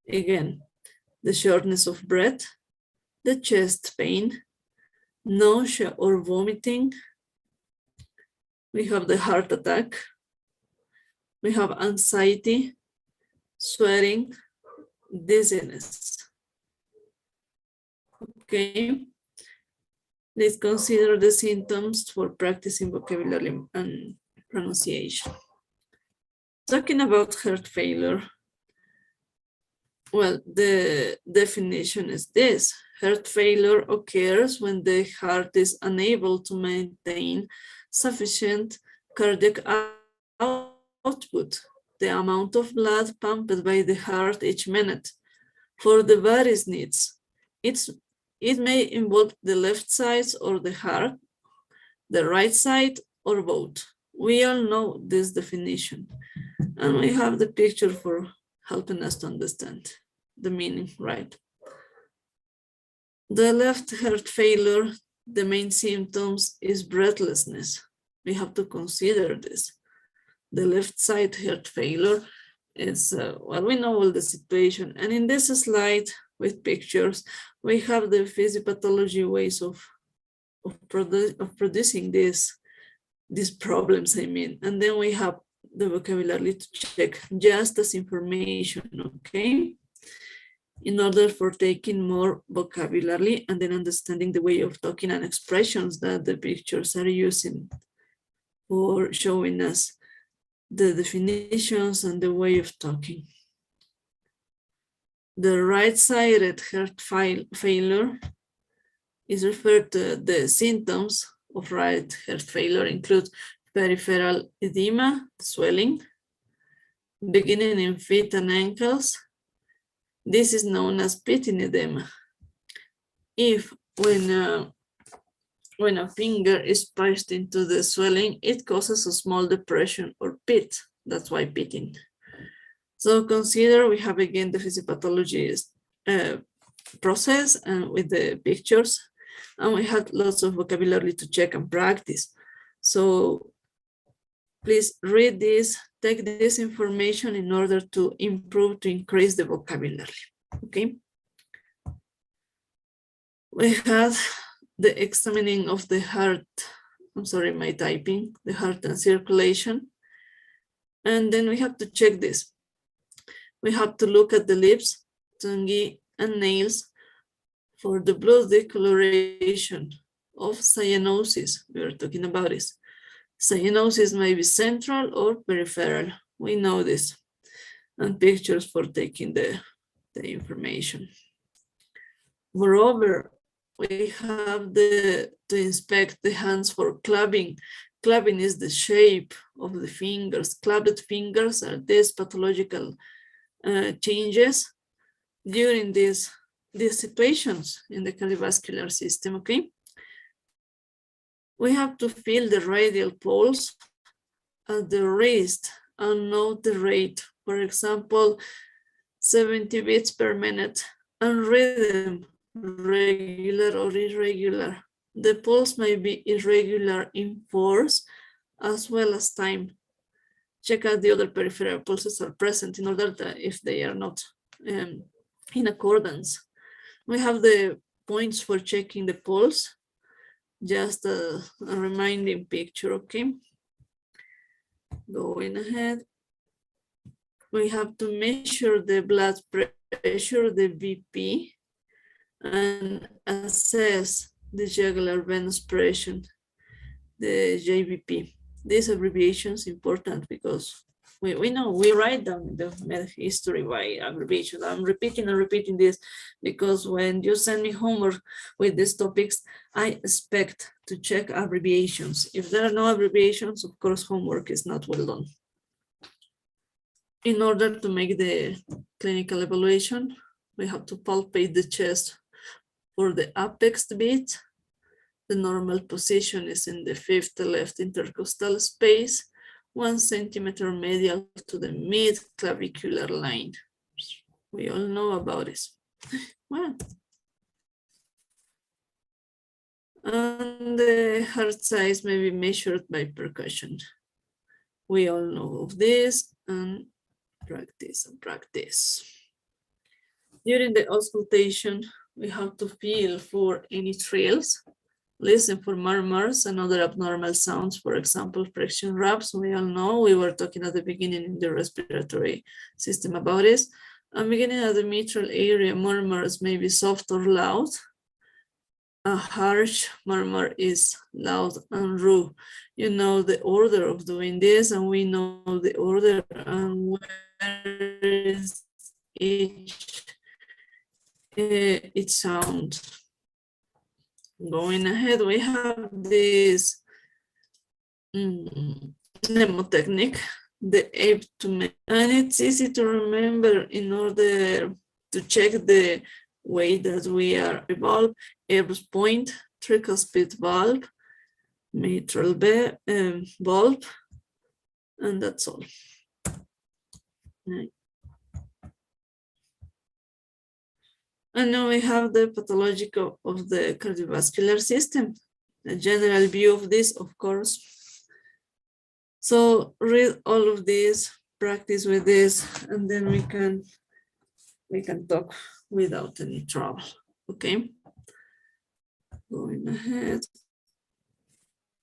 Again, the shortness of breath, the chest pain, nausea or vomiting. We have the heart attack. We have anxiety, sweating, dizziness. Okay. Let's consider the symptoms for practicing vocabulary and pronunciation. Talking about heart failure, well, the definition is this. Heart failure occurs when the heart is unable to maintain sufficient cardiac output, the amount of blood pumped by the heart each minute, for the body's needs. It may involve the left side or the heart, the right side, or both. We all know this definition, and we have the picture for helping us to understand the meaning, right? The left heart failure, the main symptoms is breathlessness. We have to consider this. The left side heart failure is, well, we know all the situation. And in this slide with pictures, we have the physiopathology ways of producing these problems, I mean. And then we have the vocabulary to check just as information, okay? In order for taking more vocabulary and then understanding the way of talking and expressions that the pictures are using for showing us the definitions and the way of talking. The right-sided heart failure is referred to the symptoms of right heart failure include peripheral edema, swelling, beginning in feet and ankles. This is known as pitting edema. If when a finger is pushed into the swelling, it causes a small depression or pit. That's why pitting. So consider we have again the physiopathology process and with the pictures, and we had lots of vocabulary to check and practice. So please read this, take this information in order to improve, to increase the vocabulary, okay? We had the examining of the heart, I'm sorry, my typing, the heart and circulation. And then we have to check this. We have to look at the lips, tongue, and nails for the blood decoloration of cyanosis. We are talking about this. Cyanosis may be central or peripheral. We know this. And pictures for taking the information. Moreover, we have to inspect the hands for clubbing. Clubbing is the shape of the fingers. Clubbed fingers are these pathological changes during these situations in the cardiovascular system, okay? We have to feel the radial pulse at the wrist and note the rate. For example, 70 beats per minute, and rhythm, regular or irregular. The pulse may be irregular in force as well as time. Check out the other peripheral pulses are present in order that if they are not in accordance. We have the points for checking the pulse, just a reminding picture, okay? Going ahead. We have to measure the blood pressure, the BP, and assess the jugular venous pressure, the JVP. These abbreviations important because we know, we write down the med history by abbreviation. I'm repeating and repeating this because when you send me homework with these topics, I expect to check abbreviations. If there are no abbreviations, of course, homework is not well done. In order to make the clinical evaluation, we have to palpate the chest for the apex beat. The normal position is in the fifth left intercostal space, 1 centimeter medial to the mid-clavicular line. We all know about this. Well, and the heart size may be measured by percussion. We all know of this, and practice and practice. During the auscultation, we have to feel for any trills, listen for murmurs and other abnormal sounds, for example, friction raps. We all know, we were talking at the beginning in the respiratory system about this. And beginning at the mitral area, murmurs may be soft or loud. A harsh murmur is loud and raw. You know the order of doing this, and we know the order and where is each sound. Going ahead, we have this mnemotechnique, the ape to make, and it's easy to remember in order to check the way that we are evolved. Ape's point, tricuspid valve, mitral valve, and that's all. Right. And now we have the pathology of the cardiovascular system, a general view of this, of course. So read all of this, practice with this, and then we can talk without any trouble, okay? Going ahead.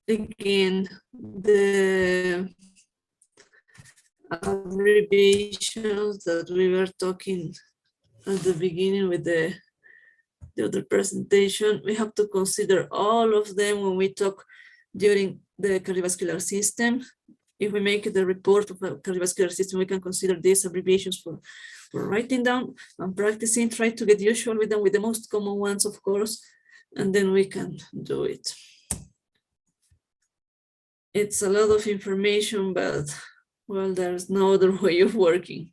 Again, the abbreviations that we were talking at the beginning with the other presentation, we have to consider all of them when we talk during the cardiovascular system. If we make the report of the cardiovascular system, we can consider these abbreviations for writing down and practicing. Try to get usual with them, with the most common ones, of course, and then we can do it. It's a lot of information, but well, there's no other way of working.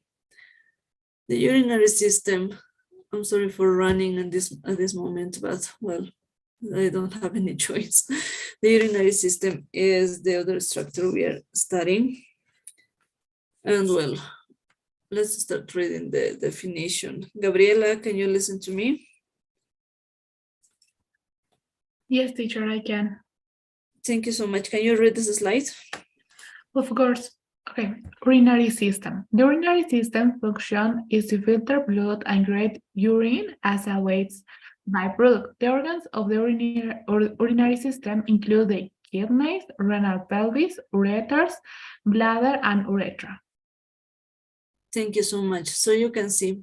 The urinary system, I'm sorry for running at this moment, but well, I don't have any choice. The urinary system is the other structure we are studying. And well, let's start reading the definition. Gabriela, can you listen to me? Yes, teacher, I can. Thank you so much. Can you read this slide? Of course. Okay, urinary system. The urinary system function is to filter blood and create urine as a waste byproduct. The organs of the urinary system include the kidneys, renal pelvis, ureters, bladder, and urethra. Thank you so much. So you can see,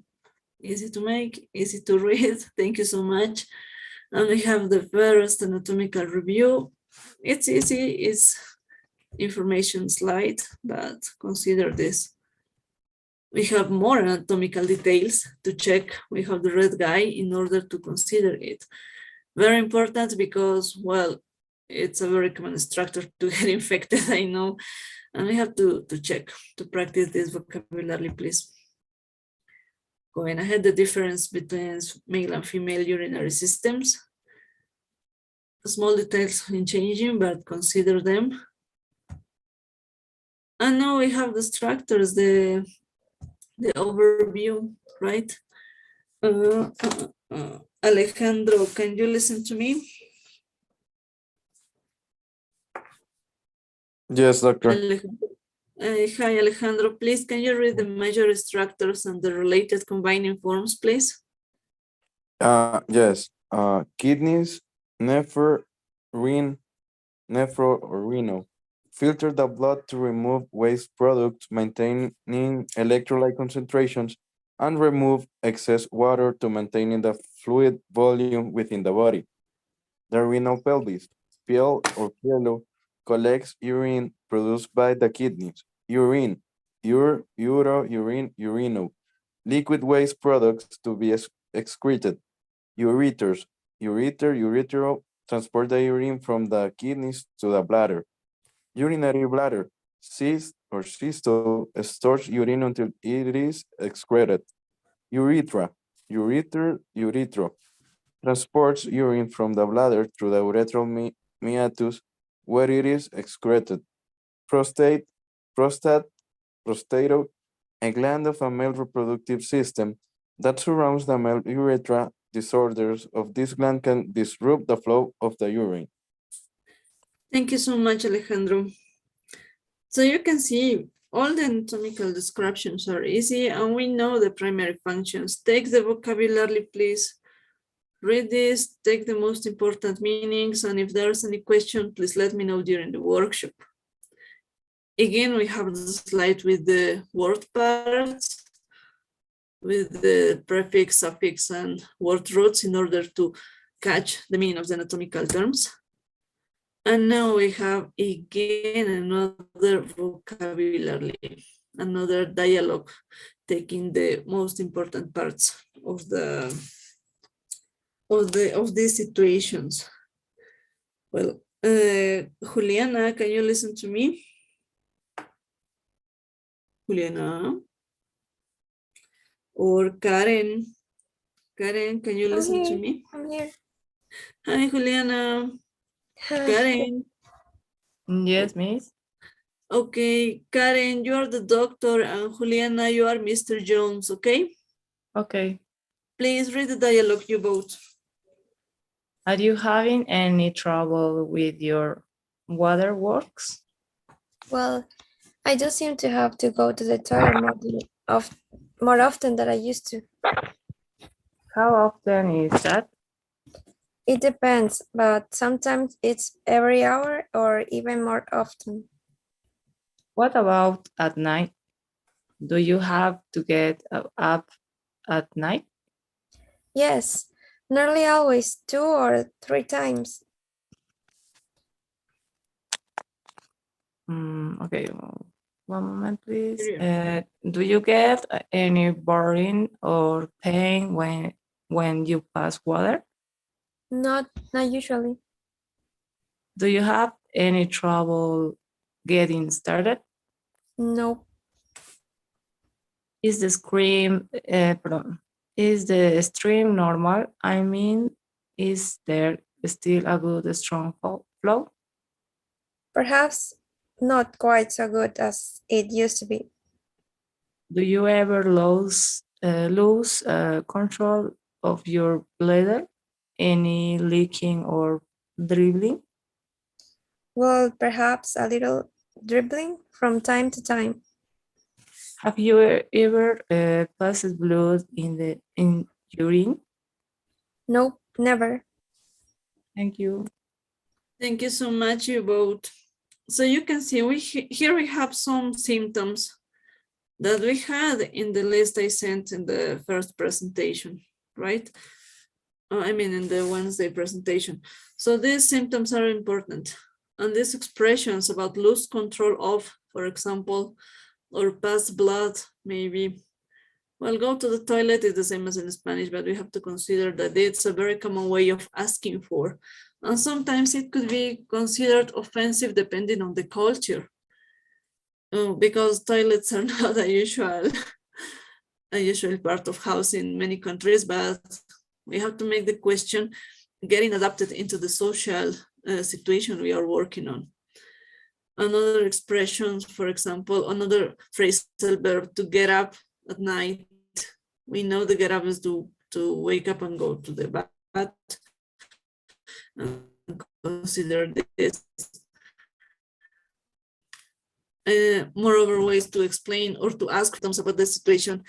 easy to make, easy to read. Thank you so much. And we have the first anatomical review. It's easy, it's information slide, but consider this. We have more anatomical details to check. We have the red guy in order to consider it. Very important because, well, it's a very common structure to get infected, I know. And we have to check, to practice this vocabulary, please. Going ahead, the difference between male and female urinary systems. Small details in changing, but consider them. And now we have the structures, the overview, right? Alejandro, can you listen to me? Yes, doctor. Hi, Alejandro. Please, can you read the major structures and the related combining forms, please? Yes. Kidneys, nephro, renal. Filter the blood to remove waste products, maintaining electrolyte concentrations, and remove excess water to maintaining the fluid volume within the body. The renal pelvis, piel or pielo, collects urine produced by the kidneys. Urine, urino. Liquid waste products to be excreted. Ureters, urethro, transport the urine from the kidneys to the bladder. Urinary bladder, cyst or cysto stores urine until it is excreted. Urethra, urethra, transports urine from the bladder through the urethral meatus where it is excreted. Prostate, prostato, a gland of a male reproductive system that surrounds the male urethra. Disorders of this gland can disrupt the flow of the urine. Thank you so much, Alejandro. So you can see all the anatomical descriptions are easy and we know the primary functions. Take the vocabulary, please. Read this, take the most important meanings, and if there's any question, please let me know during the workshop. Again, we have the slide with the word parts, with the prefix, suffix, and word roots in order to catch the meaning of the anatomical terms. And now we have again another vocabulary, another dialogue, taking the most important parts of these situations. Well, Juliana, can you listen to me? Juliana? Or Karen? Karen, can you listen to me? I'm here. Hi, Juliana. Karen. Yes, miss. Okay, Karen, you are the doctor, and Juliana, you are Mr. Jones, okay? Okay. Please read the dialogue you both. Are you having any trouble with your waterworks? Well, I do seem to have to go to the toilet more often than I used to. How often is that? It depends, but sometimes it's every hour or even more often. What about at night? Do you have to get up at night? Yes, nearly always 2 or 3 times. Okay, one moment, please. Do you get any burning or pain when you pass water? Not usually. Do you have any trouble getting started? No. Is the stream normal? I mean, is there still a good strong flow? Perhaps not quite so good as it used to be. Do you ever lose control of your bladder? Any leaking or dribbling? Well, perhaps a little dribbling from time to time. Have you ever passed blood in urine? Nope, never. Thank you. Thank you so much, you both. So you can see here we have some symptoms that we had in the list I sent in the first presentation, right? I mean, in the Wednesday presentation. So these symptoms are important. And these expressions about lose control of, for example, or pass blood, maybe. Well, go to the toilet is the same as in Spanish, but we have to consider that it's a very common way of asking for. And sometimes it could be considered offensive depending on the culture. Because toilets are not a usual part of house in many countries, but we have to make the question getting adapted into the social situation we are working on. Another expressions, for example, another phrasal verb, to get up at night. We know the get up is to wake up and go to the bath. And consider this. Moreover, ways to explain or to ask them about the situation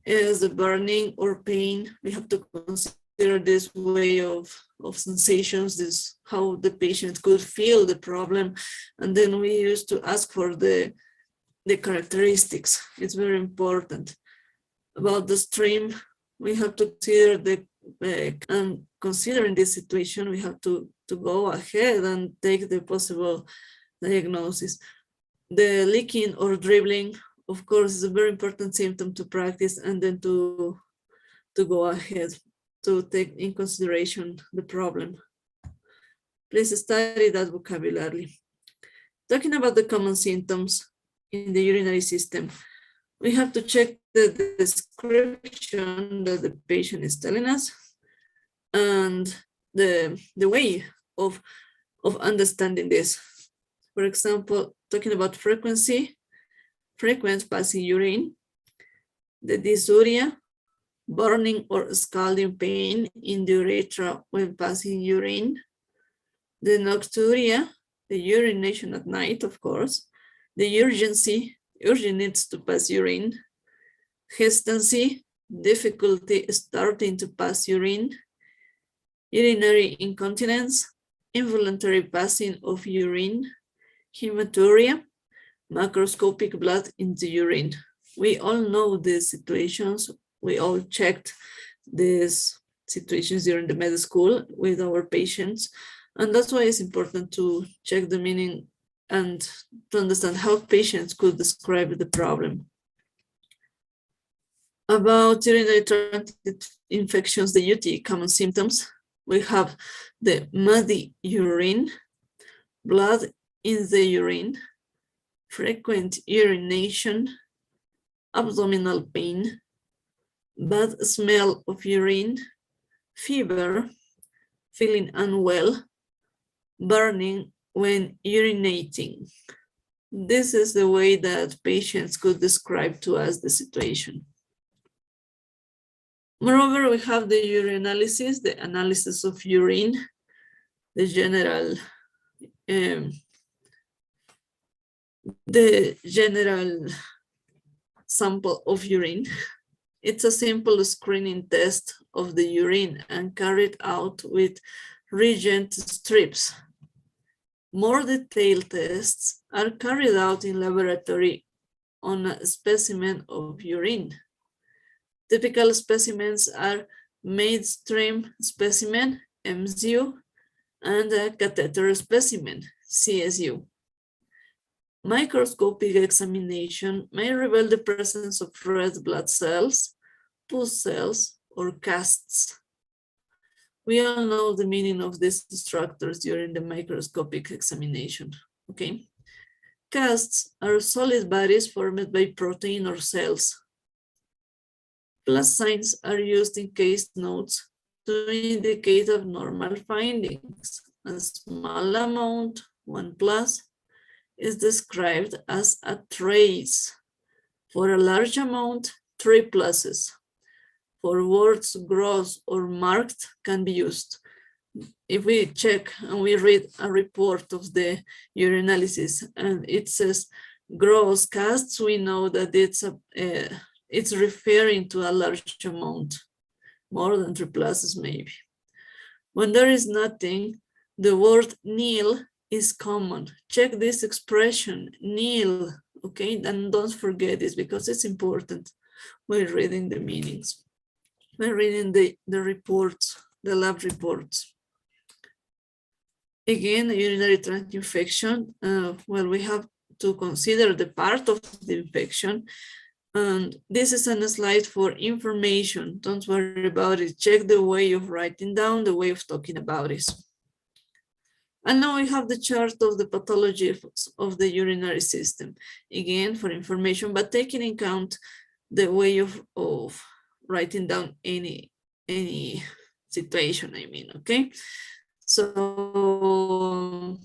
is the burning or pain. We have to consider this way of sensations, this how the patient could feel the problem, and then we used to ask for the characteristics. It's very important. About the stream, we have to consider and considering this situation, we have to go ahead and take the possible diagnosis. The leaking or dribbling, of course, is a very important symptom to practice and then to go ahead to take in consideration the problem. Please study that vocabulary. Talking about the common symptoms, in the urinary system. We have to check the description that the patient is telling us and the way of understanding this. For example, talking about frequent passing urine, the dysuria, burning or scalding pain in the urethra when passing urine, the nocturia, the urination at night, of course, the urgency needs to pass urine, hesitancy, difficulty starting to pass urine, urinary incontinence, involuntary passing of urine, hematuria, macroscopic blood in the urine. We all know these situations. We all checked these situations during the med school with our patients. And that's why it's important to check the meaning and to understand how patients could describe the problem. About urinary tract infections, the UTI common symptoms, we have the muddy urine, blood in the urine, frequent urination, abdominal pain, bad smell of urine, fever, feeling unwell, burning when urinating. This is the way that patients could describe to us the situation. Moreover, we have the urinalysis, the analysis of urine, the general sample of urine. It's a simple screening test of the urine and carried out with reagent strips. More detailed tests are carried out in laboratory on a specimen of urine. Typical specimens are mainstream specimen, MSU, and a catheter specimen, CSU. Microscopic examination may reveal the presence of red blood cells, pus cells, or casts. We all know the meaning of these structures during the microscopic examination, okay? Casts are solid bodies formed by protein or cells. Plus signs are used in case notes to indicate abnormal findings. A small amount, 1+, is described as a trace. For a large amount, 3+. For words gross or marked can be used. If we check and we read a report of the urinalysis and it says gross casts, we know that it's referring to a large amount, more than 3+ maybe. When there is nothing, the word nil is common. Check this expression, nil, okay? And don't forget this because it's important when reading the meanings, when reading the reports, the lab reports. Again, urinary tract infection, well, we have to consider the part of the infection. And this is a slide for information. Don't worry about it. Check the way of writing down, the way of talking about it. And now we have the chart of the pathology of the urinary system. Again, for information, but taking into account the way of writing down any situation, I mean, okay? So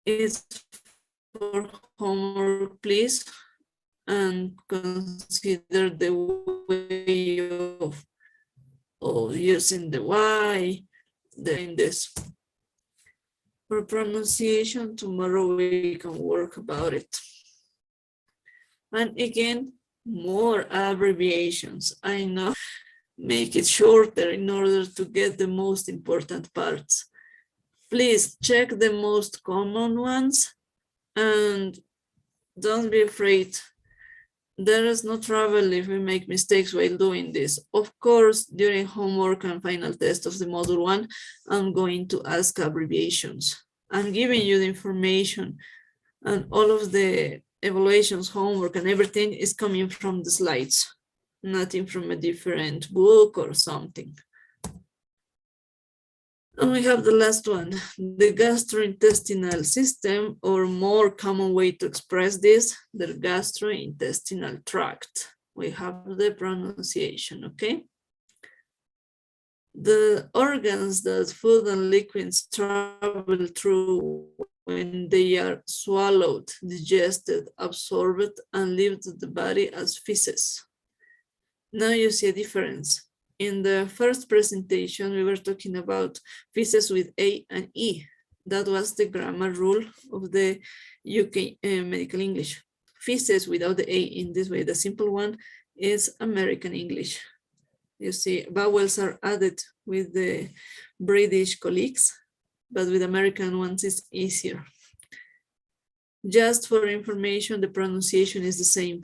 it's for homework, please, and consider the way of using the Y, in this. For pronunciation, tomorrow we can work about it. And again, more abbreviations. I know, make it shorter in order to get the most important parts. Please check the most common ones and don't be afraid. There is no trouble if we make mistakes while doing this. Of course, during homework and final test of the module 1, I'm going to ask abbreviations. I'm giving you the information and all of the evaluations, homework, and everything is coming from the slides, nothing from a different book or something. And we have the last one, the gastrointestinal system, or more common way to express this, the gastrointestinal tract. We have the pronunciation, okay? The organs that food and liquids travel through when they are swallowed, digested, absorbed, and leave the body as feces. Now you see a difference. In the first presentation, we were talking about feces with A and E. That was the grammar rule of the UK medical English. Feces without the A in this way, the simple one is American English. You see, vowels are added with the British colleagues, but with American ones it's easier. Just for information, the pronunciation is the same.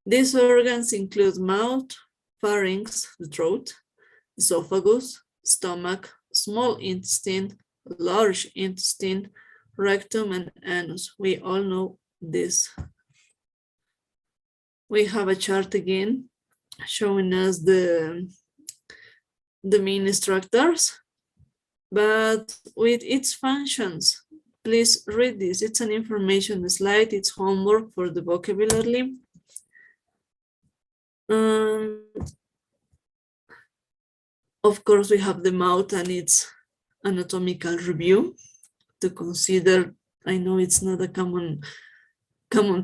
These organs include mouth, pharynx, the throat, esophagus, stomach, small intestine, large intestine, rectum, and anus. We all know this. We have a chart again showing us the main structures, but with its functions. Please read this. It's an information slide. It's homework for the vocabulary. Of course, we have the mouth and its anatomical review to consider. I know it's not a common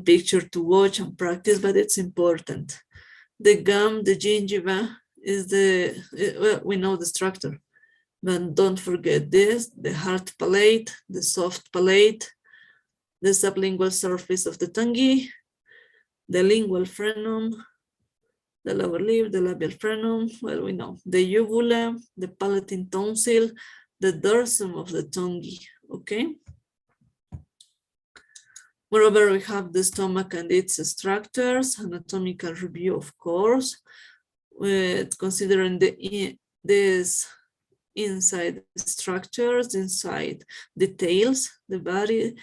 picture to watch and practice, but it's important. The gum, the gingiva is well, we know the structure, but don't forget this, the hard palate, the soft palate, the sublingual surface of the tongue, the lingual frenum, the lower lip, the labial frenum, well, we know, the uvula, the palatine tonsil, the dorsum of the tongue, okay? Moreover, we have the stomach and its structures, anatomical review, of course, with considering these inside structures, inside details, the body,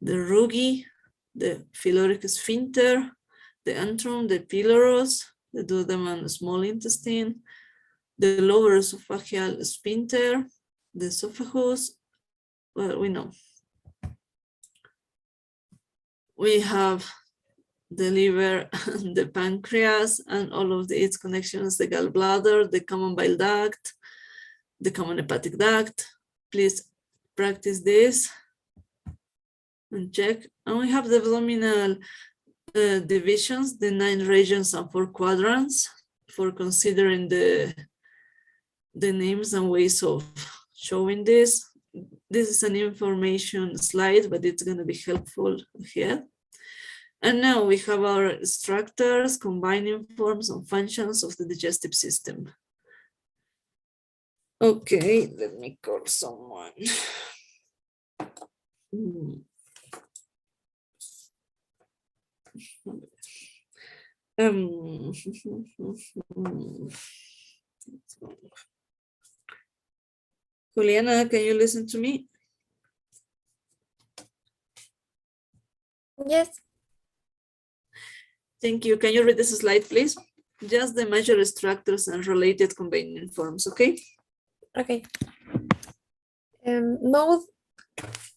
the rugae, the pyloric sphincter, the antrum, the pylorus, the duodenum and small intestine, the lower esophageal sphincter, the esophagus, well, we know. We have the liver, the pancreas, and all of its connections, the gallbladder, the common bile duct, the common hepatic duct. Please practice this and check. And we have the abdominal divisions, the 9 regions and 4 quadrants for considering the names and ways of showing this. This is an information slide, but it's going to be helpful here. And now we have our structures, combining forms and functions of the digestive system. Okay, let me call someone. Juliana, can you listen to me? Yes. Thank you. Can you read this slide, please? Just the major structures and related combining forms, okay? Okay. Mouth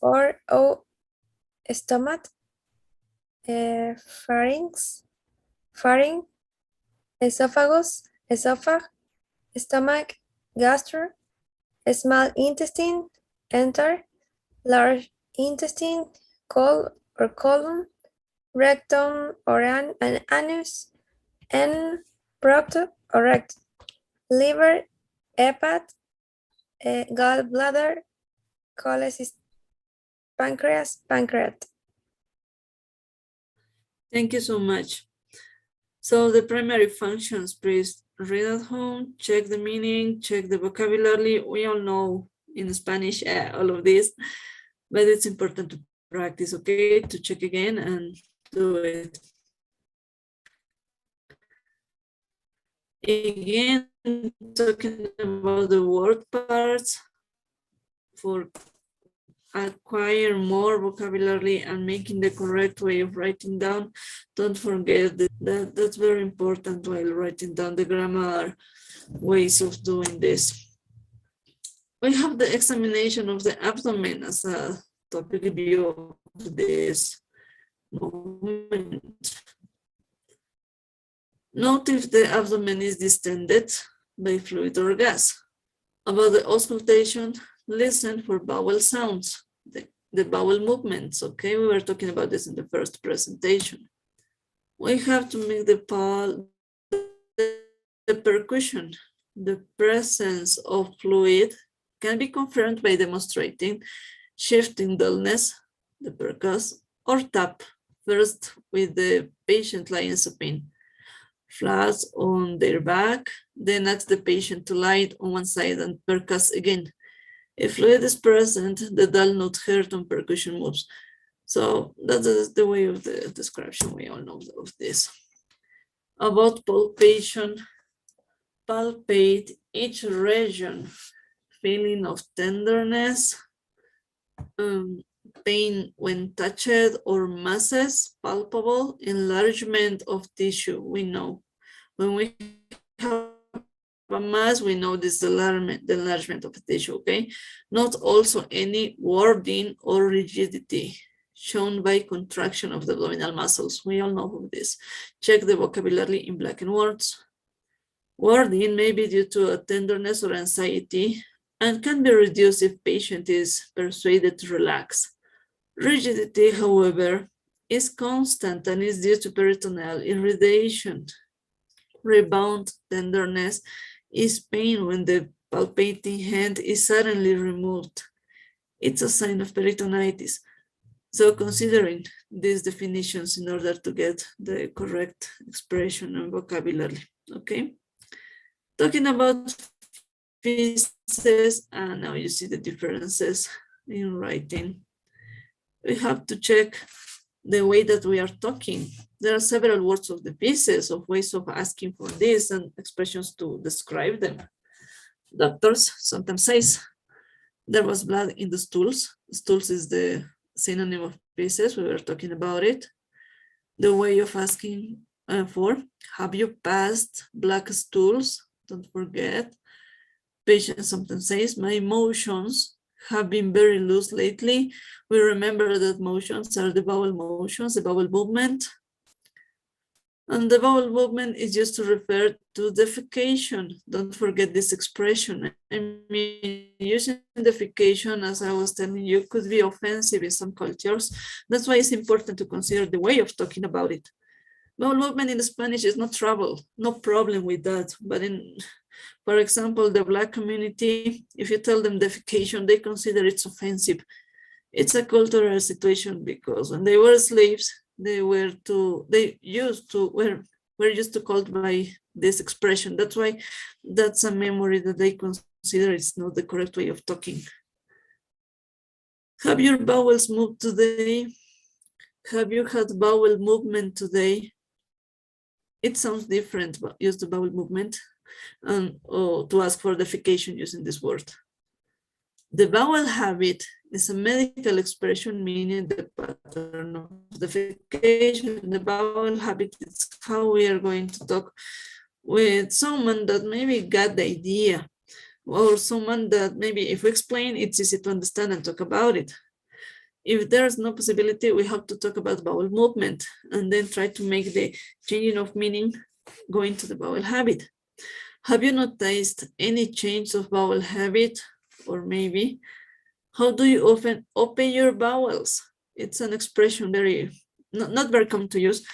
or stomach, pharynx, esophagus, stomach, gastro, small intestine, enter, large intestine, colon, rectum or anus, and proctor or rectum, liver, hepat, gallbladder, cholecyst, pancreas. Thank you so much. So the primary functions, please read at home, check the meaning, check the vocabulary. We all know in Spanish all of this, but it's important to practice, okay? To check again and do it. Again, talking about the word parts for acquire more vocabulary and making the correct way of writing down. Don't forget that that's very important while writing down the grammar ways of doing this. We have the examination of the abdomen as a topic view of this moment. Note if the abdomen is distended by fluid or gas. About the auscultation, listen for vowel sounds, the vowel movements, okay? We were talking about this in the first presentation. We have to make the percussion. The presence of fluid can be confirmed by demonstrating shifting dullness, the percuss, or tap, first with the patient lying supine, flat on their back, then ask the patient to lie on one side and percuss again. If fluid is present, the dull note heard on percussion moves. So that is the way of the description. We all know of this. About palpation, palpate each region, feeling of tenderness, pain when touched or masses, palpable, enlargement of tissue. We know when we have a mass, we know this the enlargement of the tissue, okay? Not also any wording or rigidity shown by contraction of the abdominal muscles. We all know of this. Check the vocabulary in blackened words. Wording may be due to a tenderness or anxiety and can be reduced if patient is persuaded to relax. Rigidity, however, is constant and is due to peritoneal irritation. Rebound tenderness is pain when the palpating hand is suddenly removed. It's a sign of peritonitis. So considering these definitions in order to get the correct expression and vocabulary, okay? Talking about feces, and now you see the differences in writing. We have to check the way that we are talking. There are several words of the feces, of ways of asking for this and expressions to describe them. Doctors sometimes say there was blood in the stools. Stools is the synonym of feces. We were talking about it. The way of asking for, have you passed black stools? Don't forget. Patient sometimes says, my emotions have been very loose lately. We remember that motions are the bowel motions, the bowel movement. And the bowel movement is used to refer to defecation. Don't forget this expression. I mean, using defecation, as I was telling you, could be offensive in some cultures. That's why it's important to consider the way of talking about it. Bowel movement in Spanish is not trouble, no problem with that. But in, for example, the Black community, if you tell them defecation, they consider it's offensive. It's a cultural situation because when they were slaves, were used to called by this expression. That's why that's a memory that they consider it's not the correct way of talking. Have your bowels moved today? Have you had bowel movement today? It sounds different, but use the bowel movement and to ask for defecation using this word. The bowel habit is a medical expression meaning the pattern of defecation. The bowel habit is how we are going to talk with someone that maybe got the idea, or someone that maybe if we explain, it's easy to understand and talk about it. If there's no possibility, we have to talk about bowel movement and then try to make the changing of meaning going to the bowel habit. Have you noticed any change of bowel habit? Or maybe, how do you often open your bowels? It's an expression not very common to use,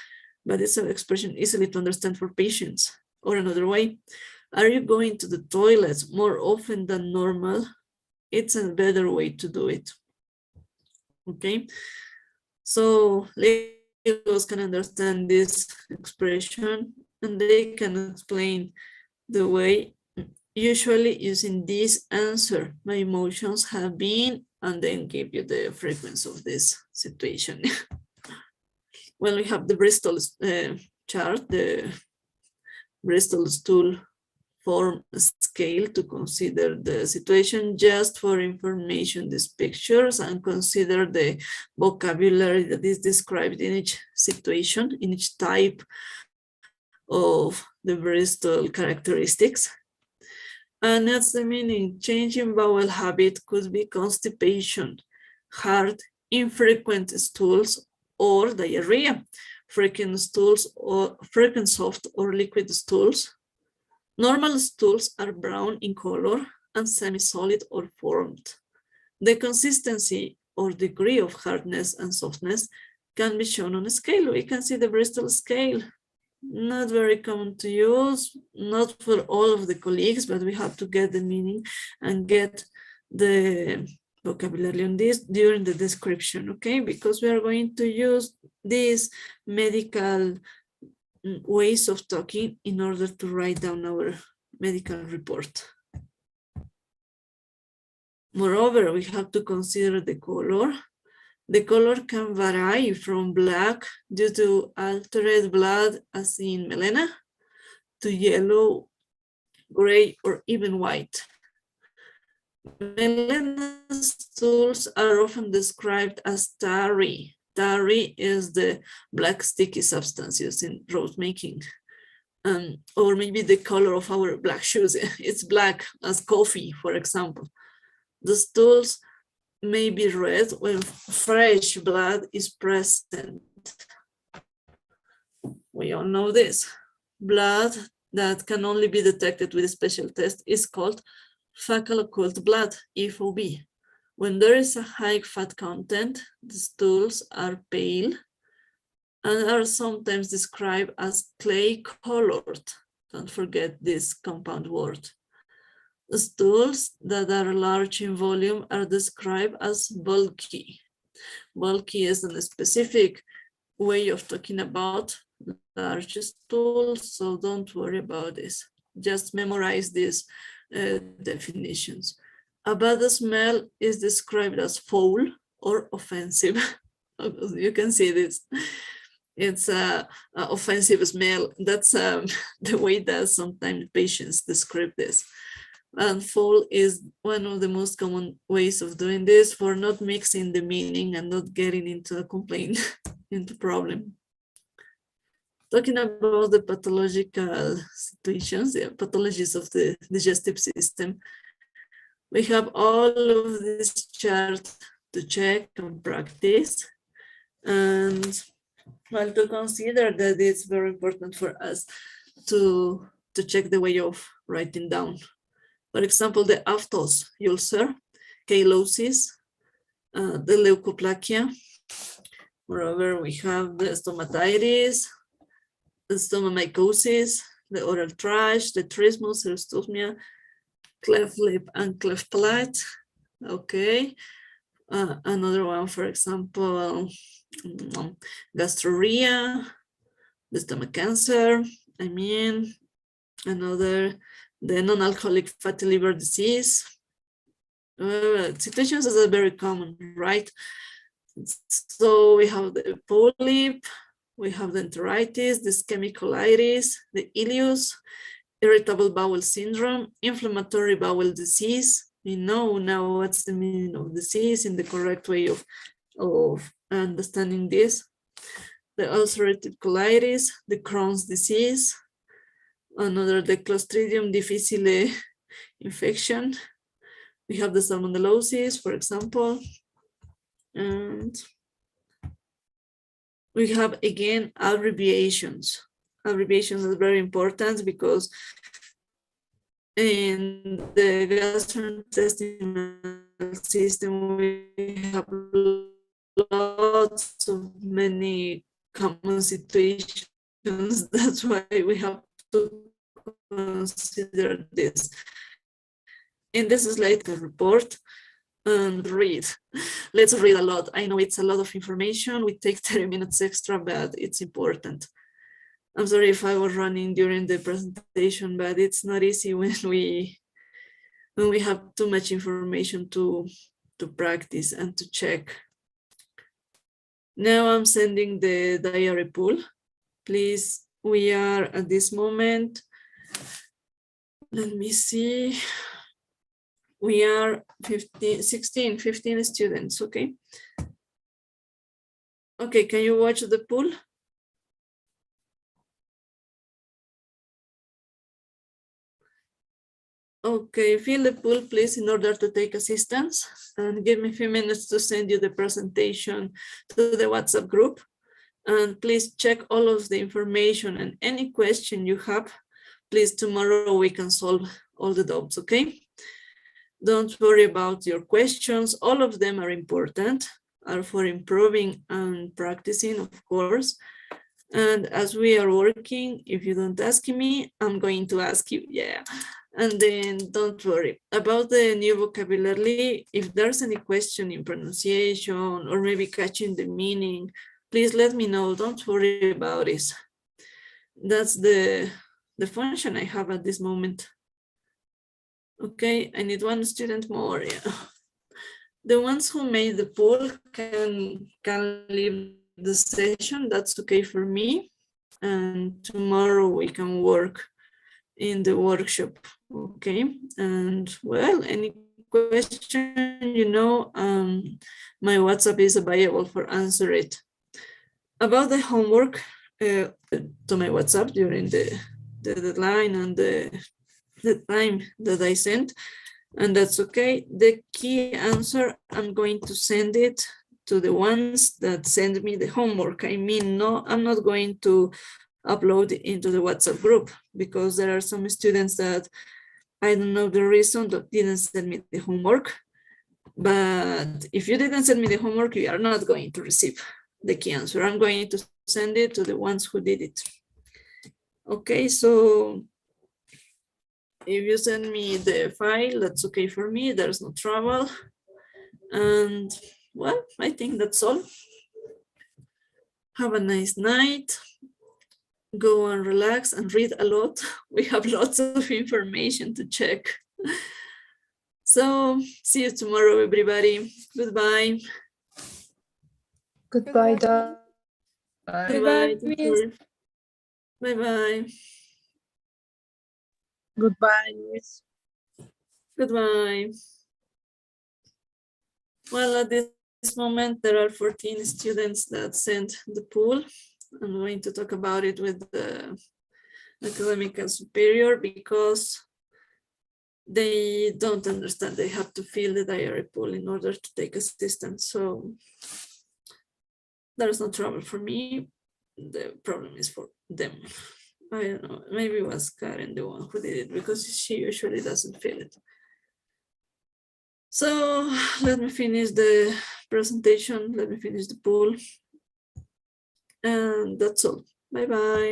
but it's an expression easily to understand for patients. Or another way, are you going to the toilets more often than normal? It's a better way to do it. Okay, so legals can understand this expression and they can explain the way, usually using this answer, my emotions have been, and then give you the frequency of this situation. When we have the Bristol chart, the Bristol stool form scale to consider the situation, just for information, these pictures, and consider the vocabulary that is described in each situation, in each type of the Bristol characteristics. And that's the meaning. Changing bowel habit could be constipation, hard, infrequent stools, or diarrhea, frequent stools or frequent soft or liquid stools. Normal stools are brown in color and semi-solid or formed. The consistency or degree of hardness and softness can be shown on a scale. We can see the Bristol scale. Not very common to use, not for all of the colleagues, but we have to get the meaning and get the vocabulary on this during the description, okay? Because we are going to use these medical ways of talking in order to write down our medical report. Moreover, we have to consider the color. The color can vary from black due to altered blood, as in melena, to yellow, gray, or even white. Melena stools are often described as tarry. Tarry is the black sticky substance used in road making. Or maybe the color of our black shoes. It's black as coffee, for example. The stools may be red when fresh blood is present. We all know this. Blood that can only be detected with a special test is called fecal occult blood, FOB. When there is a high fat content, the stools are pale and are sometimes described as clay colored. Don't forget this compound word. The stools that are large in volume are described as bulky. Bulky is a specific way of talking about large stools, so don't worry about this. Just memorize these definitions. A bad smell is described as foul or offensive. You can see this. It's a offensive smell. That's the way that sometimes patients describe this. And foul is one of the most common ways of doing this for not mixing the meaning and not getting into a complaint, into problem. Talking about the pathological situations, the pathologies of the digestive system, we have all of this chart to check and practice. And well, to consider that it's very important for us to check the way of writing down. For example, the aphthous ulcer, cheilosis, the leukoplakia. Moreover, we have the stomatitis, the stomomycosis, the oral thrush, the trismus, xerostomia, cleft lip and cleft palate. Okay. Another one, for example, gastrorrhea, the stomach cancer. I mean, another, the non-alcoholic fatty liver disease. Situations that are very common, right? So we have the polyp, we have the enteritis, the ischemic colitis, the ileus, irritable bowel syndrome, inflammatory bowel disease. We know now what's the meaning of disease in the correct way of understanding this. The ulcerative colitis, the Crohn's disease, another, the Clostridium difficile infection. We have the salmonellosis, for example. And we have, again, abbreviations. Abbreviations are very important because in the gastrointestinal system, we have lots of many common situations. That's why we have to consider this. In this slide, the report and read. Let's read a lot. I know it's a lot of information. We take 30 minutes extra, but it's important. I'm sorry if I was running during the presentation, but it's not easy when we have too much information to practice and to check. Now I'm sending the diary pool. Please, we are at this moment. Let me see. We are 15 students, okay? Okay, can you watch the pool? Okay, fill the pool, please, in order to take assistance, and give me a few minutes to send you the presentation to the WhatsApp group. And please check all of the information, and any question you have, please, tomorrow we can solve all the doubts, okay? Don't worry about your questions. All of them are important, are for improving and practicing, of course. And as we are working, if you don't ask me, I'm going to ask you, yeah. And then don't worry about the new vocabulary. If there's any question in pronunciation or maybe catching the meaning, please let me know. Don't worry about it. That's the function I have at this moment. Okay, I need one student more. Yeah. The ones who made the poll can leave the session. That's okay for me. And tomorrow we can work in the workshop. Okay, and well, any question, you know, my WhatsApp is available for answer it. About the homework, to my WhatsApp during the deadline and the time that I sent, and that's okay. The key answer, I'm going to send it to the ones that send me the homework. I mean, no, I'm not going to upload it into the WhatsApp group because there are some students that I don't know the reason that didn't send me the homework. But if you didn't send me the homework, you are not going to receive the key answer. I'm going to send it to the ones who did it. Okay, so if you send me the file, that's okay for me. There's no trouble. And well, I think that's all. Have a nice night. Go and relax and read a lot. We have lots of information to check. So see you tomorrow, everybody. Goodbye. Goodbye, Dad. Bye-bye. Bye-bye. Goodbye, Miss. Goodbye. Well, at this moment, there are 14 students that sent the poll. I'm going to talk about it with the academic and superior because they don't understand. They have to fill the diary pool in order to take assistance. So there's no trouble for me. The problem is for them. I don't know, maybe it was Karen the one who did it because she usually doesn't fill it. So let me finish the presentation. Let me finish the poll. And that's all. Bye-bye.